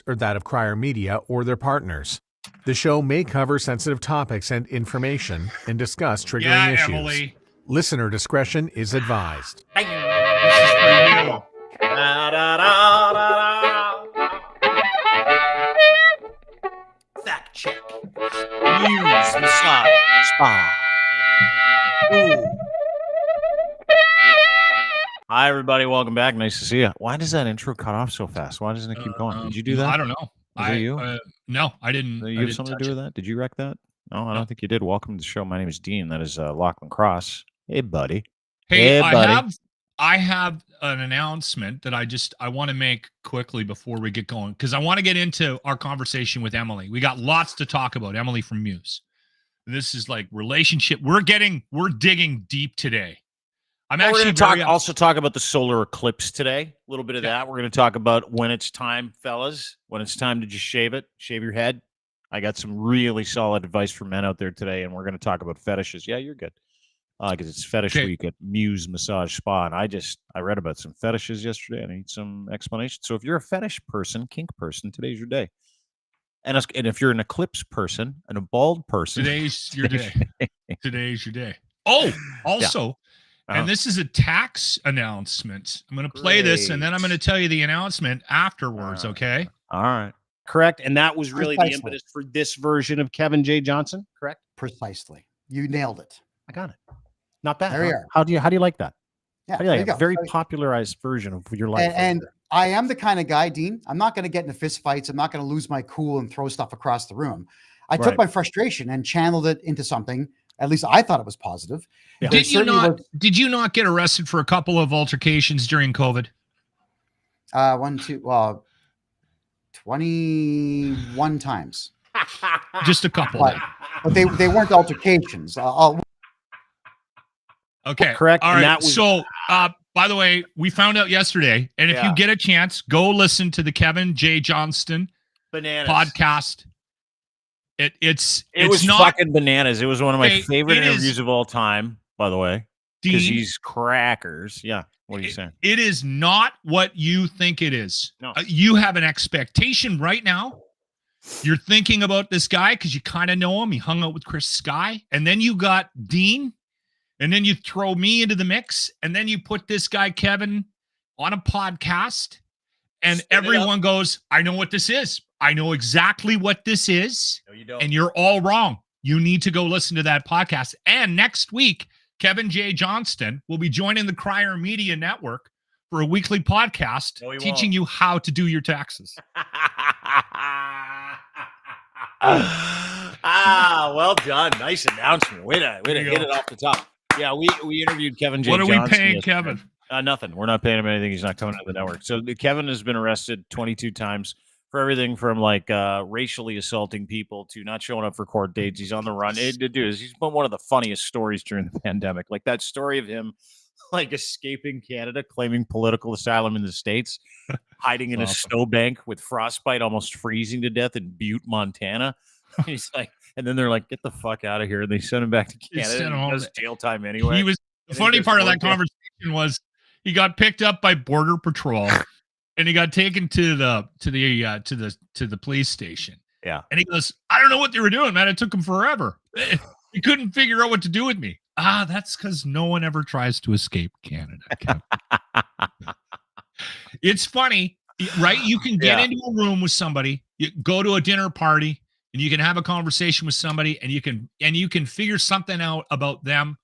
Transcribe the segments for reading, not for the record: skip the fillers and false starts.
or that of Crier Media or their partners. The show may cover sensitive topics and information and discuss triggering issues. Emily. Listener discretion is advised. This is for you. Fact check. Muse massage spa. Ooh. Hi, everybody. Welcome back. Nice to see you. Why does that intro cut off so fast? Why doesn't it keep going? Did you do that? I don't know. Was it you? No, I didn't. You have something to do with that? Did you wreck that? No, I don't think you did. Welcome to the show. My name is Dean. That is Lachlan Cross. Hey, buddy. Hey, buddy. I have an announcement that I want to make quickly before we get going, because I want to get into our conversation with Emily. We got lots to talk about. Emily from MUSE. This is like relationship. We're digging deep today. We're going to also talk about the solar eclipse today. A little bit of that. We're going to talk about when it's time, fellas, when it's time to just shave your head. I got some really solid advice for men out there today, and we're going to talk about fetishes. Yeah, you're good. Because it's Fetish Week at MUSE Massage Spa, and I read about some fetishes yesterday. I need some explanation. So if you're a fetish person, kink person, today's your day. And if you're an eclipse person and a bald person, today's your day. Today's your day. Oh, also. Yeah. And this is a tax announcement. I'm going to play this, and then I'm going to tell you the announcement afterwards, okay? All right. Correct. And that was really the impetus for this version of Kevin J. Johnson, correct? Precisely. You nailed it. I got it. Not bad. There you are. How do you like that? Yeah, how do you like it? Very popularized version of your life. And I am the kind of guy, Dean, I'm not going to get into fist fights. I'm not going to lose my cool and throw stuff across the room. I took my frustration and channeled it into something. At least I thought it was positive. Yeah. Did you not get arrested for a couple of altercations during COVID? 21 times. Just a couple. But they weren't altercations. Okay. Correct. All right. So, by the way, we found out yesterday, and if you get a chance, go listen to the Kevin J. Johnston podcast. It was not fucking bananas. It was one of my favorite interviews of all time, by the way, because he's crackers. Yeah. What are you saying? It is not what you think it is. No. You have an expectation right now. You're thinking about this guy because you kind of know him. He hung out with Chris Sky, and then you got Dean, and then you throw me into the mix, and then you put this guy Kevin on a podcast, and everyone goes, "I know what this is. I know exactly what this is." No, you don't. And you're all wrong. You need to go listen to that podcast. And next week, Kevin J. Johnston will be joining the Crier Media Network for a weekly podcast teaching you how to do your taxes. Well done. Nice announcement. Way to hit it off the top. Yeah, we interviewed Kevin J. Johnson. What are we paying Kevin? Nothing. We're not paying him anything. He's not coming out of the network. So Kevin has been arrested 22 times for everything from like racially assaulting people to not showing up for court dates. He's on the run. He's been one of the funniest stories during the pandemic. Like that story of him like escaping Canada, claiming political asylum in the States, hiding in a snowbank with frostbite, almost freezing to death in Butte, Montana. He's like, and then they're like, "Get the fuck out of here!" And they send him back to Canada. And he does jail time anyway. The funny part of that conversation was he got picked up by Border Patrol. And he got taken to the police station. Yeah. And he goes, "I don't know what they were doing, man. It took them forever. He couldn't figure out what to do with me." That's because no one ever tries to escape Canada. It's funny, right? You can get into a room with somebody, you go to a dinner party, and you can have a conversation with somebody, and you can figure something out about them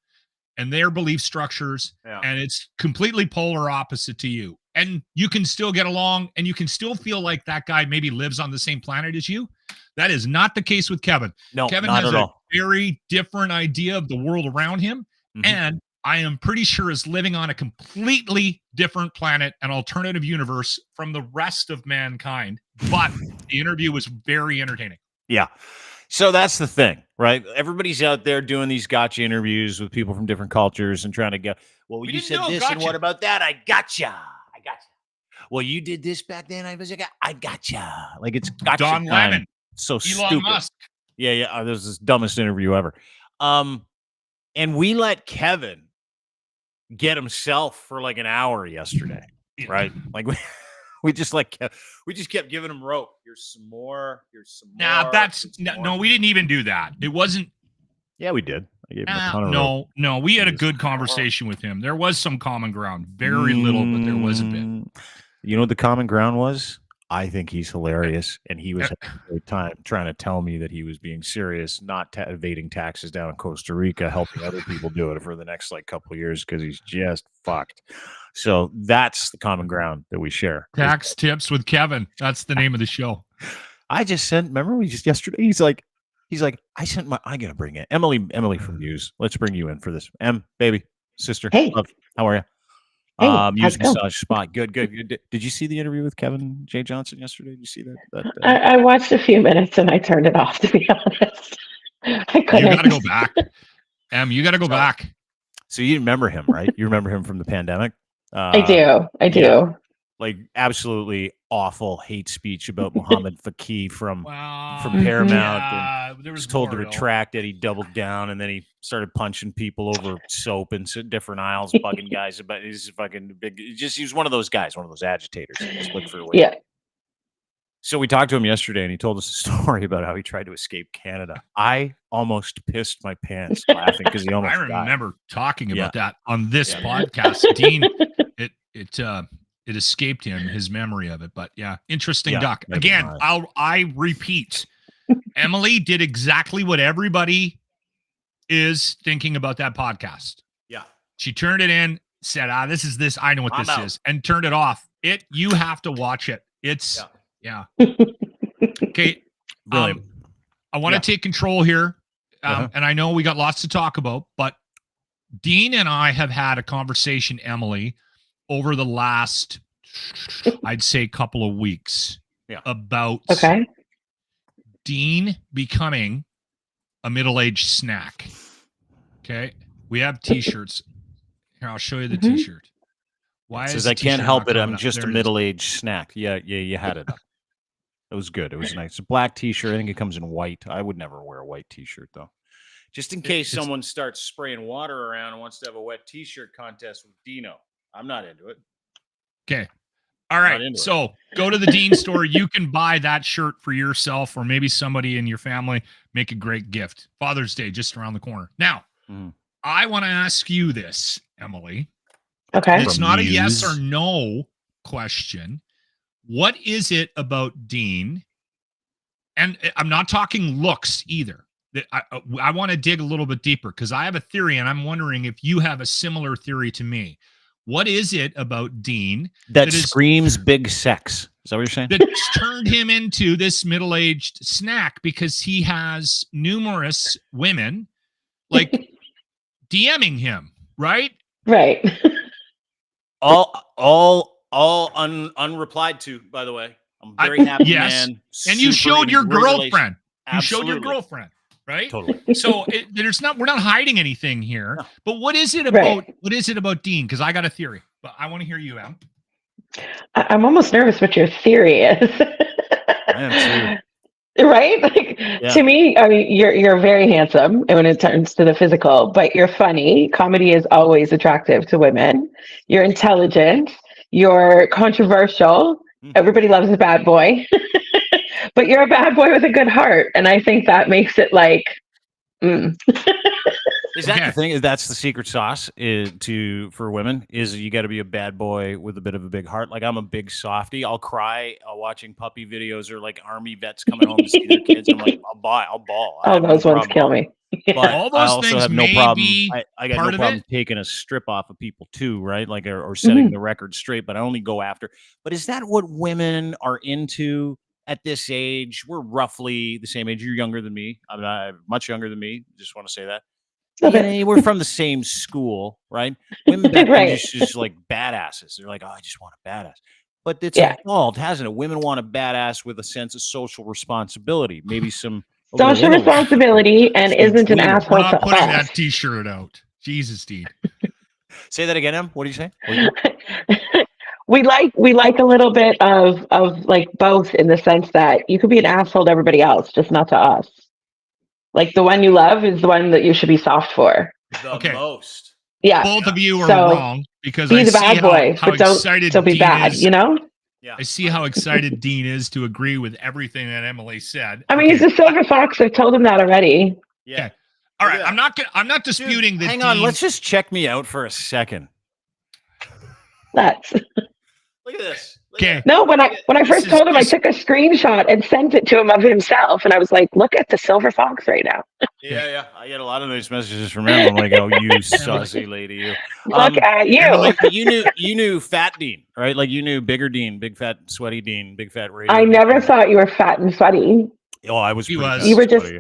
and their belief structures, and it's completely polar opposite to you. And you can still get along, and you can still feel like that guy maybe lives on the same planet as you. That is not the case with Kevin. No, Kevin not has at a all. very different idea of the world around him, and I am pretty sure is living on a completely different planet, an alternative universe from the rest of mankind. But the interview was very entertaining. Yeah. So that's the thing, right? Everybody's out there doing these gotcha interviews with people from different cultures and trying to go, "Well, you said this, and what about that? I gotcha. Well, you did this back then. I gotcha." Like it's gotcha Don time. Lemon. So Elon stupid. Musk. Yeah. This is the dumbest interview ever. And we let Kevin get himself for like an hour yesterday, right? Like we just kept giving him rope. Here's some more. Here's some more. Nah, no, we didn't even do that. It wasn't. Yeah, we did. I gave him a ton of rope. No, we had a good conversation with him. There was some common ground. Very little, but there was a bit. You know what the common ground was? I think he's hilarious, and he was having a great time trying to tell me that he was being serious, not evading taxes down in Costa Rica, helping other people do it for the next couple of years because he's just fucked. So that's the common ground that we share. Tax Tips with Kevin. That's the name of the show. I just sent. Remember, we just yesterday. He's like, I'm gonna bring it, Emily from MUSE. Let's bring you in for this, baby, sister. Hey, love, how are you? Hey, MUSE massage spot. Good. Did you see the interview with Kevin J. Johnson yesterday? Did you see that? I watched a few minutes and I turned it off, to be honest. I couldn't. You got to go back. You got to go back. So you remember him, right? You remember him from the pandemic? I do. Yeah. Absolutely awful hate speech about Muhammad Faqih from Paramount. Yeah, there was told to retract it. He doubled down, and then he started punching people over soap in different aisles, bugging guys about he's fucking big. He was one of those guys, one of those agitators. Just look for a way. Yeah. So we talked to him yesterday, and he told us a story about how he tried to escape Canada. I almost pissed my pants laughing because he almost died. I remember talking about that on this podcast. Dean, it escaped him, his memory of it. But yeah, interesting duck. Again, I repeat, Emily did exactly what everybody is thinking about that podcast. Yeah. She turned it in, said, this is this. I know what this is, and turned it off. You have to watch it. It's okay. I want to take control here. And I know we got lots to talk about, but Dean and I have had a conversation, Emily, over the last, I'd say, couple of weeks about Dean becoming a middle-aged snack. Okay. We have t-shirts. Here, I'll show you the t-shirt. Why it says I can't help it. I'm just a middle-aged snack. Yeah, you had it up. It was good. It was nice. It's a black t-shirt. I think it comes in white. I would never wear a white t-shirt, though. Just in case someone starts spraying water around and wants to have a wet t-shirt contest with Dino. I'm not into it. Okay. All right. So go to the Dean store. You can buy that shirt for yourself or maybe somebody in your family. Make a great gift. Father's Day just around the corner. Now, I want to ask you this, Emily. Okay. It's not a yes or no question. What is it about Dean? And I'm not talking looks either. I want to dig a little bit deeper because I have a theory and I'm wondering if you have a similar theory to me. What is it about Dean that screams big sex? Is that what you're saying? That's turned him into this middle-aged snack because he has numerous women DMing him, right? Right. all unreplied to, by the way. I'm very happy, man. And you showed your girlfriend. You showed your girlfriend, right? Totally. So we're not hiding anything here. No. But what is it about what is it about Dean? Because I got a theory, but I want to hear you, Em. I'm almost nervous what your theory is. I am too. Right? To me, I mean, you're very handsome when it turns to the physical, but you're funny. Comedy is always attractive to women. You're intelligent. You're controversial. Everybody loves a bad boy. But you're a bad boy with a good heart. And I think that makes it Is that the thing? That's the secret sauce for women is you got to be a bad boy with a bit of a big heart. Like I'm a big softie. I'll cry watching puppy videos or army vets coming home to see their kids. I'm like, I'll bawl. Oh, those ones kill me. But all those I also things have no may problem. be I got part no of problem it. taking a strip off of people too, right? Or setting the record straight. But I only go after. But is that what women are into at this age? We're roughly the same age. You're younger than me. I'm much younger than me. Just want to say that. Yeah, we're from the same school, right? Women back then just like badasses. They're like, oh, I just want a badass. But it's evolved, hasn't it? Women want a badass with a sense of social responsibility, maybe some social responsibility, and isn't an asshole. We're not putting that T-shirt out. Jesus, Dean. Say that again, Em. What do you say? We like a little bit of both in the sense that you could be an asshole to everybody else, just not to us. Like the one you love is the one that you should be soft for. The most. Yeah. Both of you are wrong because he's a bad boy, but don't be bad, you know? Yeah. I see how excited Dean is to agree with everything that Emily said. I mean, he's a silver fox. I've told him that already. Yeah. Okay. All right. I'm not disputing that. Hang on. Let's just check me out for a second. Let's. Look at this. Okay. No, when I first told him, I took a screenshot and sent it to him of himself, and I was like, "Look at the silver fox right now." Yeah. I get a lot of those messages from him. I'm like, "Oh, you saucy lady, you." Look at you. Emily, you knew Fat Dean, right? Like you knew Bigger Dean, Big Fat Sweaty Dean, Big Fat Radio. I never thought you were fat and sweaty. Oh, I was. You were just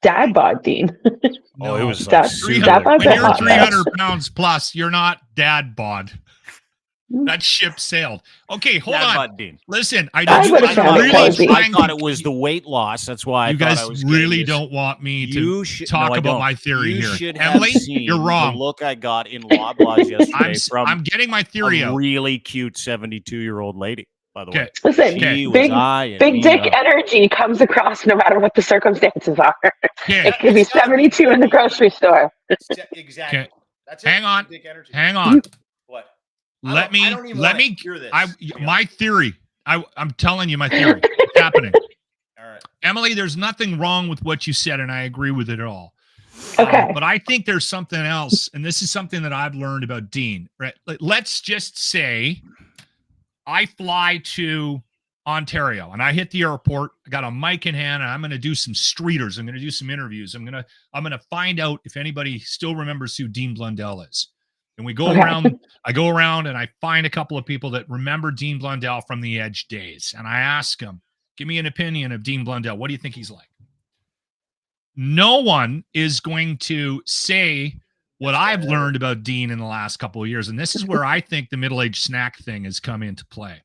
dad bod, Dean. Oh, it was Dad- like dad bod. When you're hot 300 pounds plus, you're not dad bod. That ship sailed. Okay, hold Dad on. bod Dean. Listen, I would've found it cozy. I thought it was the weight loss. That's why you I thought guys I was really getting this. don't want me to talk I about don't. my theory You here. should have Emily, seen you're wrong. The look I got in Loblaws yesterday from I'm getting my theory a out. really cute 72-year-old lady, by the way. Listen, She was big dick energy comes across no matter what the circumstances are. Okay. It could be 72 in the grocery store. Exactly. Okay. That's it. Hang on. Dick energy. Hang on. What? Let me hear this. my theory. I'm telling you my theory. It's happening. All right. Emily, there's nothing wrong with what you said, and I agree with it all. Okay. But I think there's something else, and this is something that I've learned about Dean. Right? Let's just say I fly to Ontario and I hit the airport. I got a mic in hand, and I'm going to do some streeters. I'm going to do some interviews. I'm going to find out if anybody still remembers who Dean Blundell is. And we go around. I go around and I find a couple of people that remember Dean Blundell from the Edge days, and I ask them, "Give me an opinion of Dean Blundell. What do you think he's like?" No one is going to say what I've learned about Dean in the last couple of years. And this is where I think the middle-aged snack thing has come into play.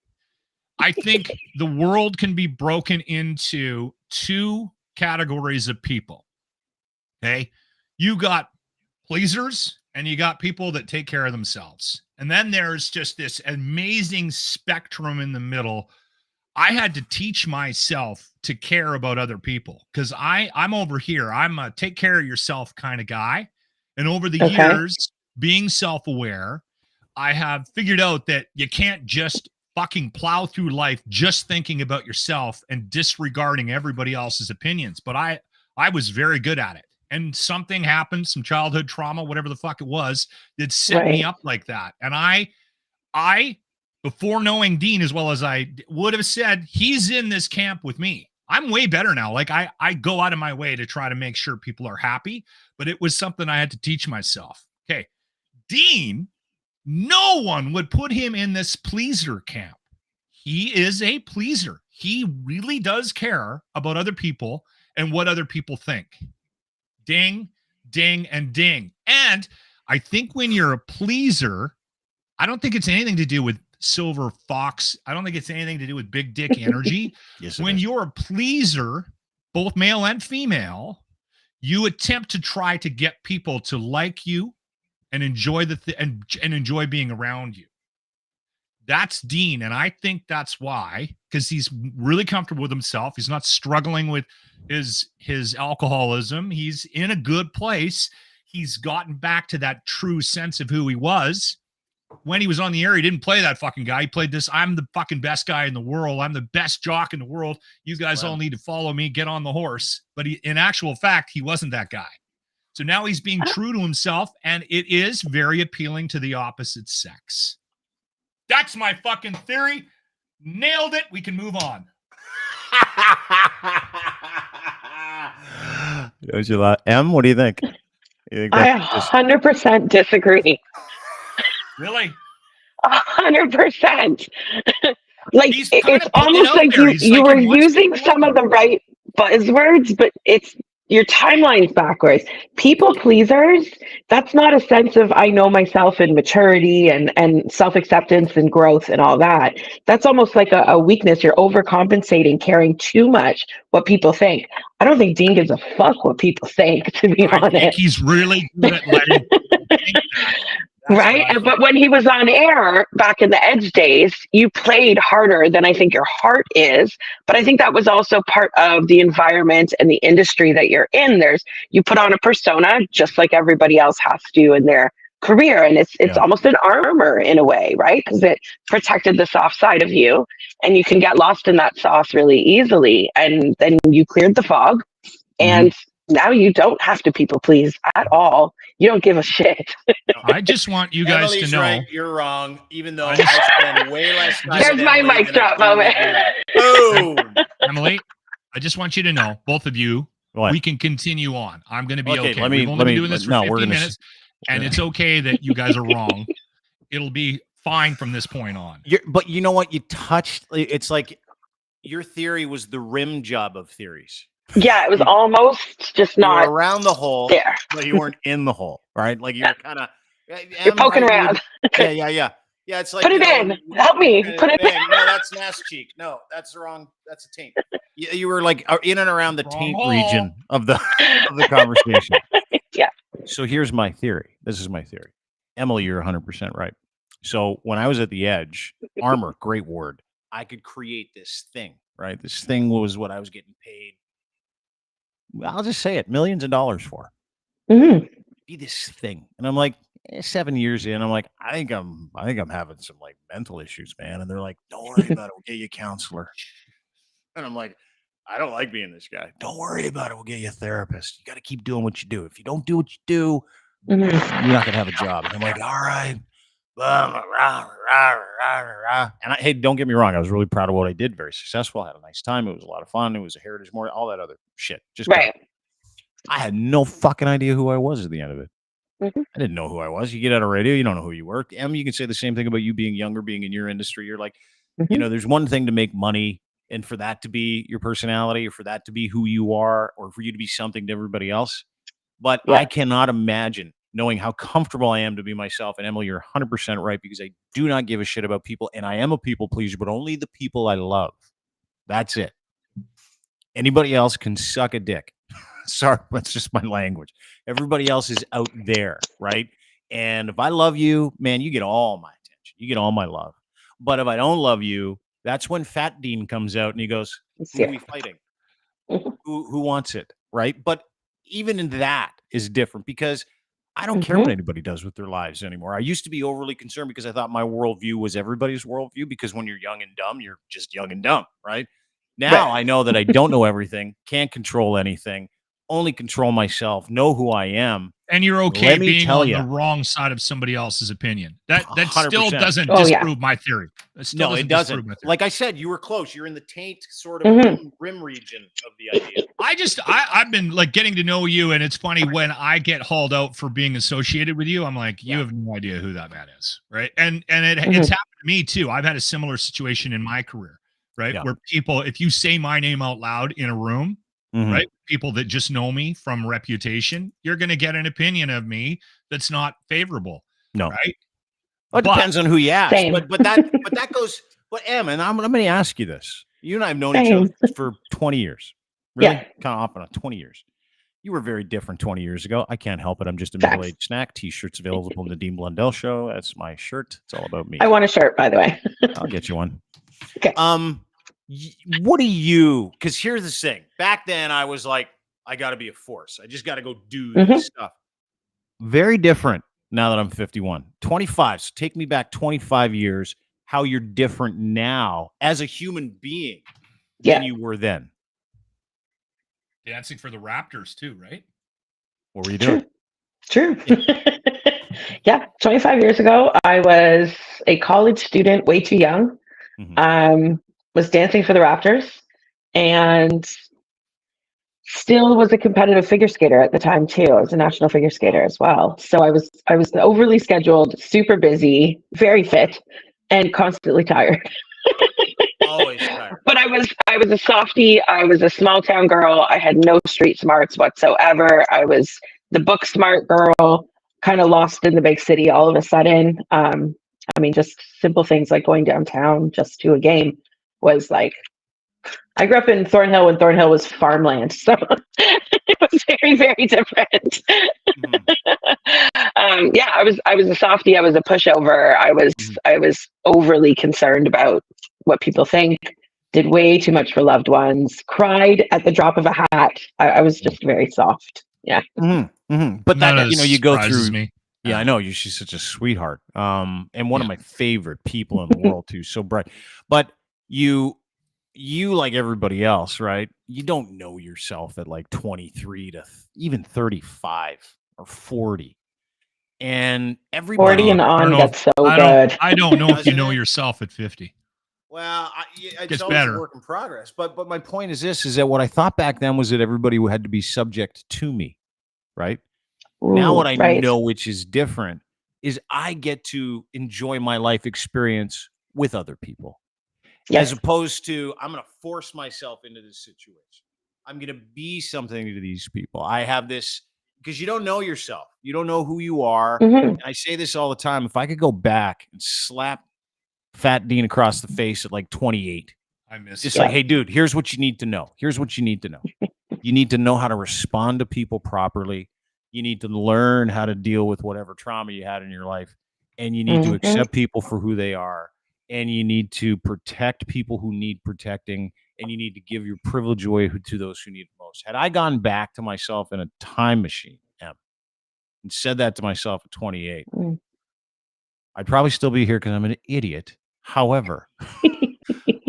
I think the world can be broken into two categories of people. Okay. You got pleasers and you got people that take care of themselves. And then there's just this amazing spectrum in the middle. I had to teach myself to care about other people because I'm over here. I'm a take care of yourself kind of guy. And over the years, being self-aware, I have figured out that you can't just fucking plow through life just thinking about yourself and disregarding everybody else's opinions. But I was very good at it. And something happened, some childhood trauma, whatever the fuck it was, that set me up like that. And I, before knowing Dean as well as I would have said, he's in this camp with me. I'm way better now. Like I go out of my way to try to make sure people are happy, but it was something I had to teach myself. Okay. Dean, no one would put him in this pleaser camp. He is a pleaser. He really does care about other people and what other people think. Ding, ding, and ding. And I think when you're a pleaser, I don't think it's anything to do with silver fox. I don't think it's anything to do with big dick energy. When you're a pleaser, both male and female, you attempt to try to get people to like you and enjoy and enjoy being around you. That's Dean, and I think that's why, because he's really comfortable with himself. He's not struggling with his alcoholism. He's in a good place. He's gotten back to that true sense of who he was. When he was on the air, he didn't play that fucking guy. He played this, I'm the fucking best guy in the world. I'm the best jock in the world. You guys all need to follow me. Get on the horse. But in actual fact, he wasn't that guy. So now he's being true to himself, and it is very appealing to the opposite sex. That's my fucking theory. Nailed it. We can move on. Em, what do you think? I 100% disagree. Really? 100%. Like it's almost like you were using some of the right buzzwords, but your timeline's backwards. People pleasers, that's not a sense of I know myself and maturity and self-acceptance and growth and all that. That's almost like a weakness. You're overcompensating, caring too much what people think. I don't think Dean gives a fuck what people think, to be honest. I think he's really good at letting right? But when he was on air back in the Edge days, you played harder than I think your heart is. But I think that was also part of the environment and the industry that you're in. You put on a persona just like everybody else has to in their career, and it's almost an armor in a way, right? Because it protected the soft side of you, and you can get lost in that sauce really easily. And then you cleared the fog, and now you don't have to people please at all. You don't give a shit. I just want you guys Emily's to know. right, you're wrong. Even though I spend way less time. There's my mic drop moment. Boom. Emily, I just want you to know, both of you, we can continue on. I'm going to be okay. We've only been doing this for 50 minutes, and it's okay that you guys are wrong. It'll be fine from this point on. But you know what? You touched. It's like your theory was the rim job of theories. Yeah, it was almost just not around the hole, there, but you weren't in the hole, right? Like you're kind of you're poking around. Yeah. It's like put it in. Help me. Put it in. No, that's an ass cheek. No, that's wrong. That's a taint. You were like in and around the taint region of the conversation. Yeah. So here's my theory. This is my theory. Emily, you're 100% right. So when I was at the edge, armor, great word. I could create this thing, right? This thing was what I was getting paid. I'll just say it, millions of dollars for. Be this thing. And I'm like, 7 years in, I'm like, I think I'm having some like mental issues, man. And they're like, don't worry about it. We'll get you a counselor. And I'm like, I don't like being this guy. Don't worry about it. We'll get you a therapist. You got to keep doing what you do. If you don't do what you do, you're not going to have a job. And I'm like, all right. And hey, don't get me wrong. I was really proud of what I did. Very successful. I had a nice time. It was a lot of fun. It was a heritage more, all that other shit. Just right. I had no fucking idea who I was at the end of it. I didn't know who I was. You get out of radio, you don't know who you were. You can say the same thing about you being younger, being in your industry. You're like, you know, there's one thing to make money and for that to be your personality or for that to be who you are or for you to be something to everybody else. But I cannot imagine knowing how comfortable I am to be myself. And Emily, you're 100% right, because I do not give a shit about people. And I am a people pleaser, but only the people I love. That's it. Anybody else can suck a dick. Sorry, that's just my language. Everybody else is out there, right? And if I love you, man, you get all my attention. You get all my love. But if I don't love you, that's when Fat Dean comes out and he goes, who are we fighting? Who wants it, right? But even in that is different because I don't care what anybody does with their lives anymore. I used to be overly concerned because I thought my worldview was everybody's worldview, because when you're young and dumb, you're just young and dumb, right? Now I know that I don't know everything, can't control anything, only control myself, know who I am. And you're okay being on the wrong side of somebody else's opinion. That 100%. Still doesn't disprove my theory. No, it doesn't. Like I said, you were close. You're in the taint sort of rim region of the idea. I've been like getting to know you, and it's funny when I get hauled out for being associated with you. I'm like, you have no idea who that man is, right? And it's happened to me too. I've had a similar situation in my career, right? Where people, if you say my name out loud in a room, right? People that just know me from reputation, you're going to get an opinion of me that's not favorable. No, right? Well, it depends on who you ask. But that goes. But Em, and I'm going to ask you this. You and I have known each other for 20 years. Really, kind of off and on 20 years. You were very different 20 years ago. I can't help it. I'm just a middle-aged snack. T-shirts available on the Dean Blundell Show. That's my shirt. It's all about me. I want a shirt, by the way. I'll get you one. Okay. What do you, because here's the thing. Back then, I was like, I got to be a force. I just got to go do this stuff. Very different now that I'm 51. 25. So take me back 25 years, how you're different now as a human being than you were then. Dancing for the Raptors too, right? What were you doing? True. Yeah. 25 years ago, I was a college student, way too young. Was dancing for the Raptors and still was a competitive figure skater at the time too. I was a national figure skater as well. So I was overly scheduled, super busy, very fit, and constantly tired. Always tired. But I was a softie. I was a small town girl. I had no street smarts whatsoever. I was the book smart girl, kind of lost in the big city all of a sudden. I mean, just simple things like going downtown just to a game was like, I grew up in Thornhill when Thornhill was farmland. So it was very, very different. I was a softie. I was a pushover. I was overly concerned about what people think, did way too much for loved ones, cried at the drop of a hat. I was just very soft. Yeah. But that, you go through. Yeah, I know. She's such a sweetheart. And one of my favorite people in the world too. So bright. But you like everybody else, right? You don't know yourself at like 23 to even 35 or 40. And 40 everybody and on gets so I good. I don't know if you Doesn't know it? yourself at 50. Well, it's Gets always better. a work in progress. But my point is this: is that what I thought back then was that everybody had to be subject to me, right? Now Ooh, what I right. know, which is different, is I get to enjoy my life experience with other people, as Yes. opposed to I'm going to force myself into this situation. I'm going to be something to these people. I have this because you don't know yourself. You don't know who you are. Mhm. And I say this all the time. If I could go back and slap Fat Dean across the face at like 28, I miss it's it. like, hey, dude, here's what you need to know. Here's what you need to know. You need to know how to respond to people properly. You need to learn how to deal with whatever trauma you had in your life. And you need to Mhm. accept people for who they are. And you need to protect people who need protecting. And you need to give your privilege away to those who need it most. Had I gone back to myself in a time machine, Em, and said that to myself at 28, Mm. I'd probably still be here because I'm an idiot. However,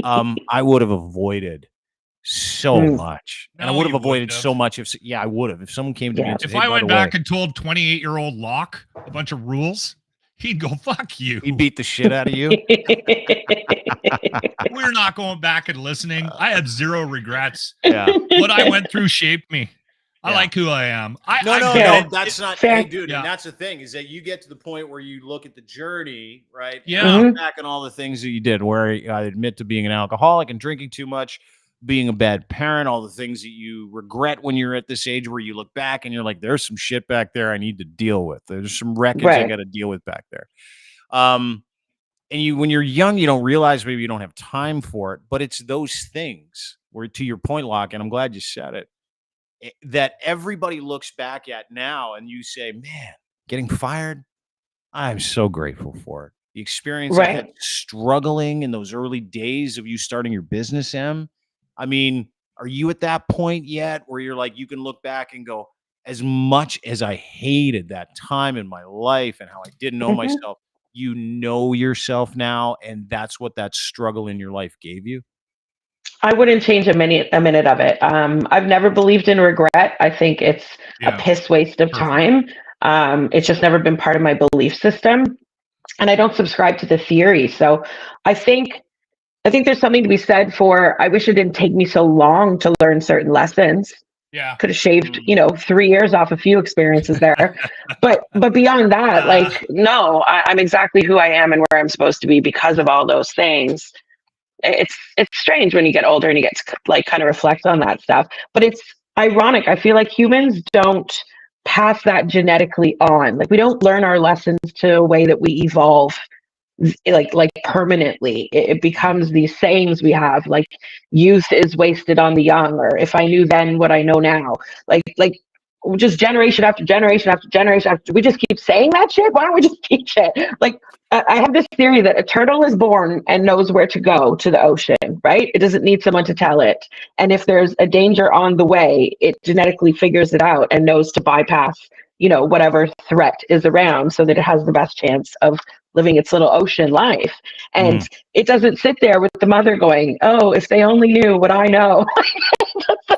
I would have avoided so much. And I No, would have you avoided wouldn't have. so much I would have. If someone came to me Yeah. and said, If hey, I by went the back way, and told 28-year-old Locke a bunch of rules, he'd go, fuck you. he beat the shit out of you. We're not going back and listening. I have zero regrets. Yeah. What I went through shaped me. I Yeah. like who I am. no, That's not. fair. Hey, dude, Yeah. and that's the thing is that you get to the point where you look at the journey, right? Yeah. And Mhm. look back on all the things that you did, where I admit to being an alcoholic and drinking too much, being a bad parent, all the things that you regret when you're at this age where you look back and you're like, there's some shit back there I need to deal with. There's some wreckage I Right. got to deal with back there. And when you're young, you don't realize maybe you don't have time for it, but it's those things where, to your point, Locke, and I'm glad you said it, that everybody looks back at now and you say, man, getting fired, I'm so grateful for it. The experience I had Right. struggling in those early days of you starting your business, Em. I mean, are you at that point yet where you're like, you can look back and go, as much as I hated that time in my life and how I didn't know Mhm. myself, you know yourself now, and that's what that struggle in your life gave you? I wouldn't change a minute of it. I've never believed in regret. I think it's a piss waste of time. It's just never been part of my belief system, and I don't subscribe to the theory. So I think there's something to be said for, I wish it didn't take me so long to learn certain lessons. Yeah. Could have shaved, 3 years off a few experiences there. but beyond that, like, no, I'm exactly who I am and where I'm supposed to be because of all those things. It's strange when you get older and you get to like kind of reflect on that stuff. But it's ironic. I feel like humans don't pass that genetically on. Like, we don't learn our lessons to a way that we evolve like permanently. It becomes these sayings we have, like, youth is wasted on the young, or if I knew then what I know now. Like just generation after generation after generation after, we just keep saying that shit. Why don't we just teach it? Like, I have this theory that a turtle is born and knows where to go to the ocean, right? It doesn't need someone to tell it. And if there's a danger on the way, it genetically figures it out and knows to bypass, whatever threat is around, so that it has the best chance of living its little ocean life. And it doesn't sit there with the mother going, oh, if they only knew what I know.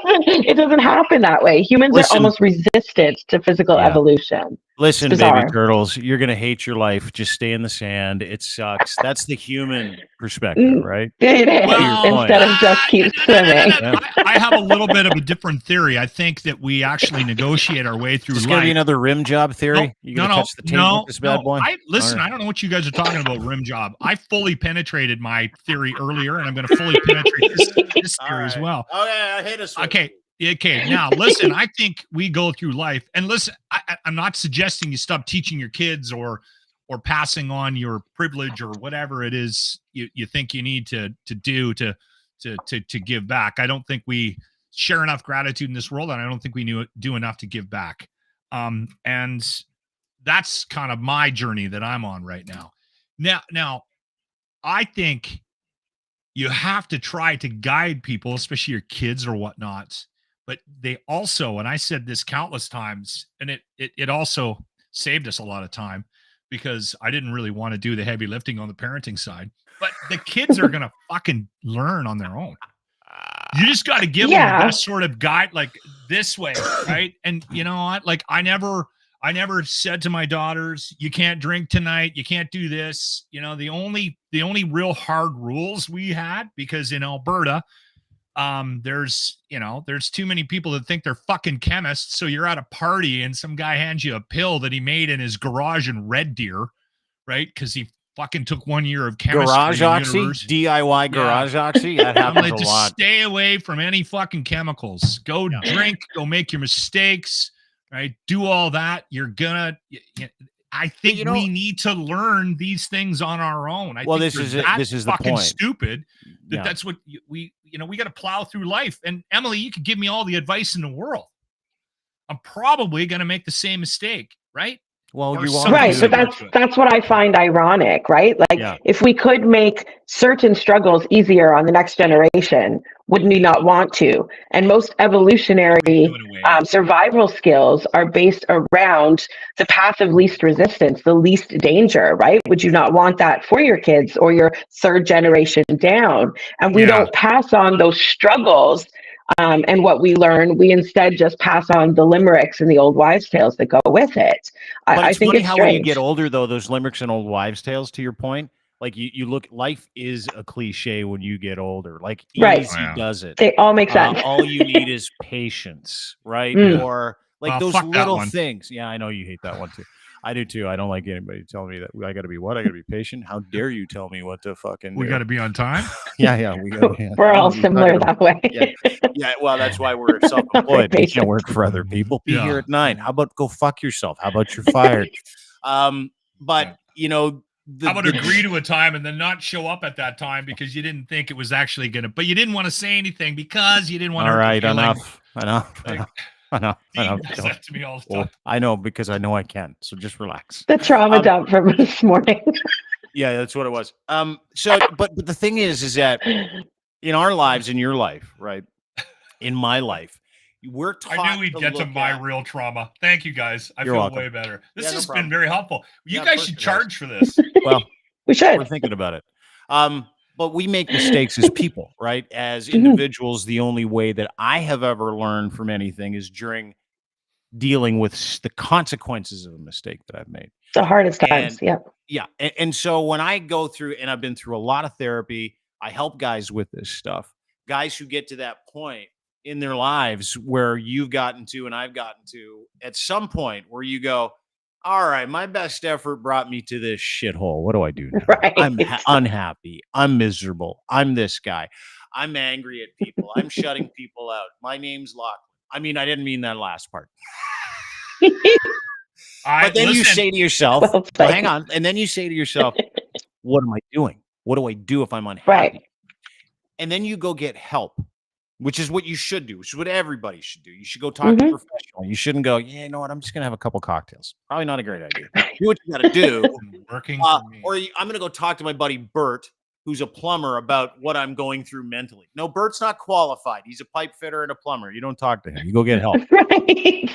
It doesn't happen that way. Humans are almost resistant to physical evolution. Listen, baby turtles, you're going to hate your life. Just stay in the sand. It sucks. That's the human perspective, right? It is. Well, instead of just keep swimming. I have a little bit of a different theory. I think that we actually negotiate our way through Is this life. going to be another rim job theory? You going to touch the taint with this bad boy? Listen, I don't know what you guys are talking about, rim job. I fully penetrated my theory earlier, and I'm going to fully penetrate this theory as well. Okay, hit us. Okay. Now, listen, I think we go through life, and listen, I'm not suggesting you stop teaching your kids or passing on your privilege or whatever it is you think you need to do to give back. I don't think we share enough gratitude in this world, and I don't think we do enough to give back. And that's kind of my journey that I'm on right now. Now, I think you have to try to guide people, especially your kids or whatnot. But they also, and I said this countless times, and it also, saved us a lot of time because I didn't really want to do the heavy lifting on the parenting side. But the kids are going to fucking learn on their own. You just got to give them the best sort of guide, like this way, right? And you know what? Like I never said to my daughters, you can't drink tonight, you can't do this. You know, the only real hard rules we had, because in Alberta, there's too many people that think they're fucking chemists. So you're at a party and some guy hands you a pill that he made in his garage in Red Deer, right? Because he fucking took 1 year of chemistry. Garage oxy, DIY garage oxy. That happens a lot. Stay away from any fucking chemicals. Go drink. Go make your mistakes. Right? Do all that. You're gonna. I think we need to learn these things on our own. This is the point. Stupid. That's what we got to plow through life. And Emily, you could give me all the advice in the world. I'm probably gonna make the same mistake, right? Well, right, but that's what I find ironic, right? Like, if we could make certain struggles easier on the next generation, wouldn't we not want to? And most evolutionary survival skills are based around the path of least resistance, the least danger, right? Would you not want that for your kids or your third generation down? And we don't pass on those struggles. And what we learn, we instead just pass on the limericks and the old wives' tales that go with it. I think it's how strange. When you get older, though, those limericks and old wives' tales, to your point, like you look, life is a cliche when you get older. Like easy does it. They all make sense. All you need is patience, right? Or like those little things. Yeah, I know you hate that one too. I do too. I don't like anybody telling me that I got to be what? I got to be patient. How dare you tell me what to fucking do? We got to be on time. Yeah. We're all similar that way. Yeah. Well, that's why we're self-employed. We can't work for other people. Be here at 9. How about go fuck yourself? How about you're fired? But you know, how about agree to a time and then not show up at that time because you didn't think it was actually gonna, but you didn't want to say anything because you didn't want to. All right, enough. I know. That to me all the time. Well, I know because I know I can. So just relax. The trauma dump from this morning. Yeah, that's what it was. So, but the thing is that in our lives, in your life, right? In my life, we're taught. I knew we'd get to my real trauma. Thank you guys. I feel way better. This has been very helpful. You guys should charge for this. Well, we should. We're thinking about it. But we make mistakes as people, right? As individuals, the only way that I have ever learned from anything is during dealing with the consequences of a mistake that I've made. The hardest times, Yeah. And so when I go through, and I've been through a lot of therapy, I help guys with this stuff. Guys who get to that point in their lives where you've gotten to and I've gotten to at some point where you go, all right, my best effort brought me to this shithole. What do I do now? Right. I'm unhappy. I'm miserable. I'm this guy. I'm angry at people. I'm shutting people out. My name's Lachlan. I mean, I didn't mean that last part. But then you say to yourself, hang on. And then you say to yourself, what am I doing? What do I do if I'm unhappy? Right. And then you go get help, which is what you should do, which is what everybody should do. You should go talk to a professional. You shouldn't go, you know what? I'm just going to have a couple cocktails. Probably not a great idea. Do what you got to do. Working for me. Or I'm going to go talk to my buddy Bert, who's a plumber, about what I'm going through mentally. No, Bert's not qualified. He's a pipe fitter and a plumber. You don't talk to him. You go get help. Right.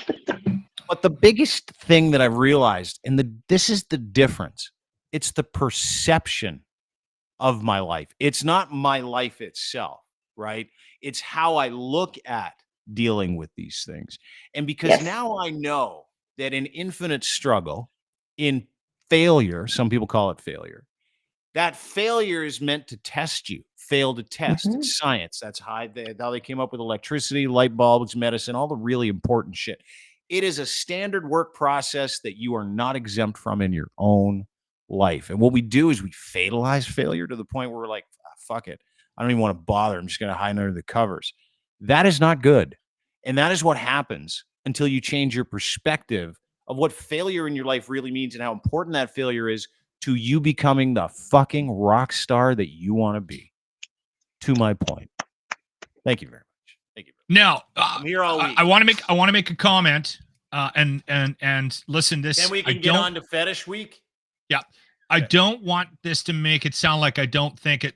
But the biggest thing that I've realized, and this is the difference, it's the perception of my life. It's not my life itself, right? It's how I look at dealing with these things. And because now I know that in infinite struggle, in failure, some people call it failure, that failure is meant to test you. Fail to test. It's science. That's how they came up with electricity, light bulbs, medicine, all the really important shit. It is a standard work process that you are not exempt from in your own life. And what we do is we fatalize failure to the point where we're like, fuck it. I don't even want to bother. I'm just going to hide under the covers. That is not good. And that is what happens until you change your perspective of what failure in your life really means and how important that failure is to you becoming the fucking rock star that you want to be. To my point. Thank you very much. Thank you. Now, I'm here all week. I want to make a comment. And listen, this. Then we can get on to Fetish Week. Yeah, I don't want this to make it sound like I don't think it.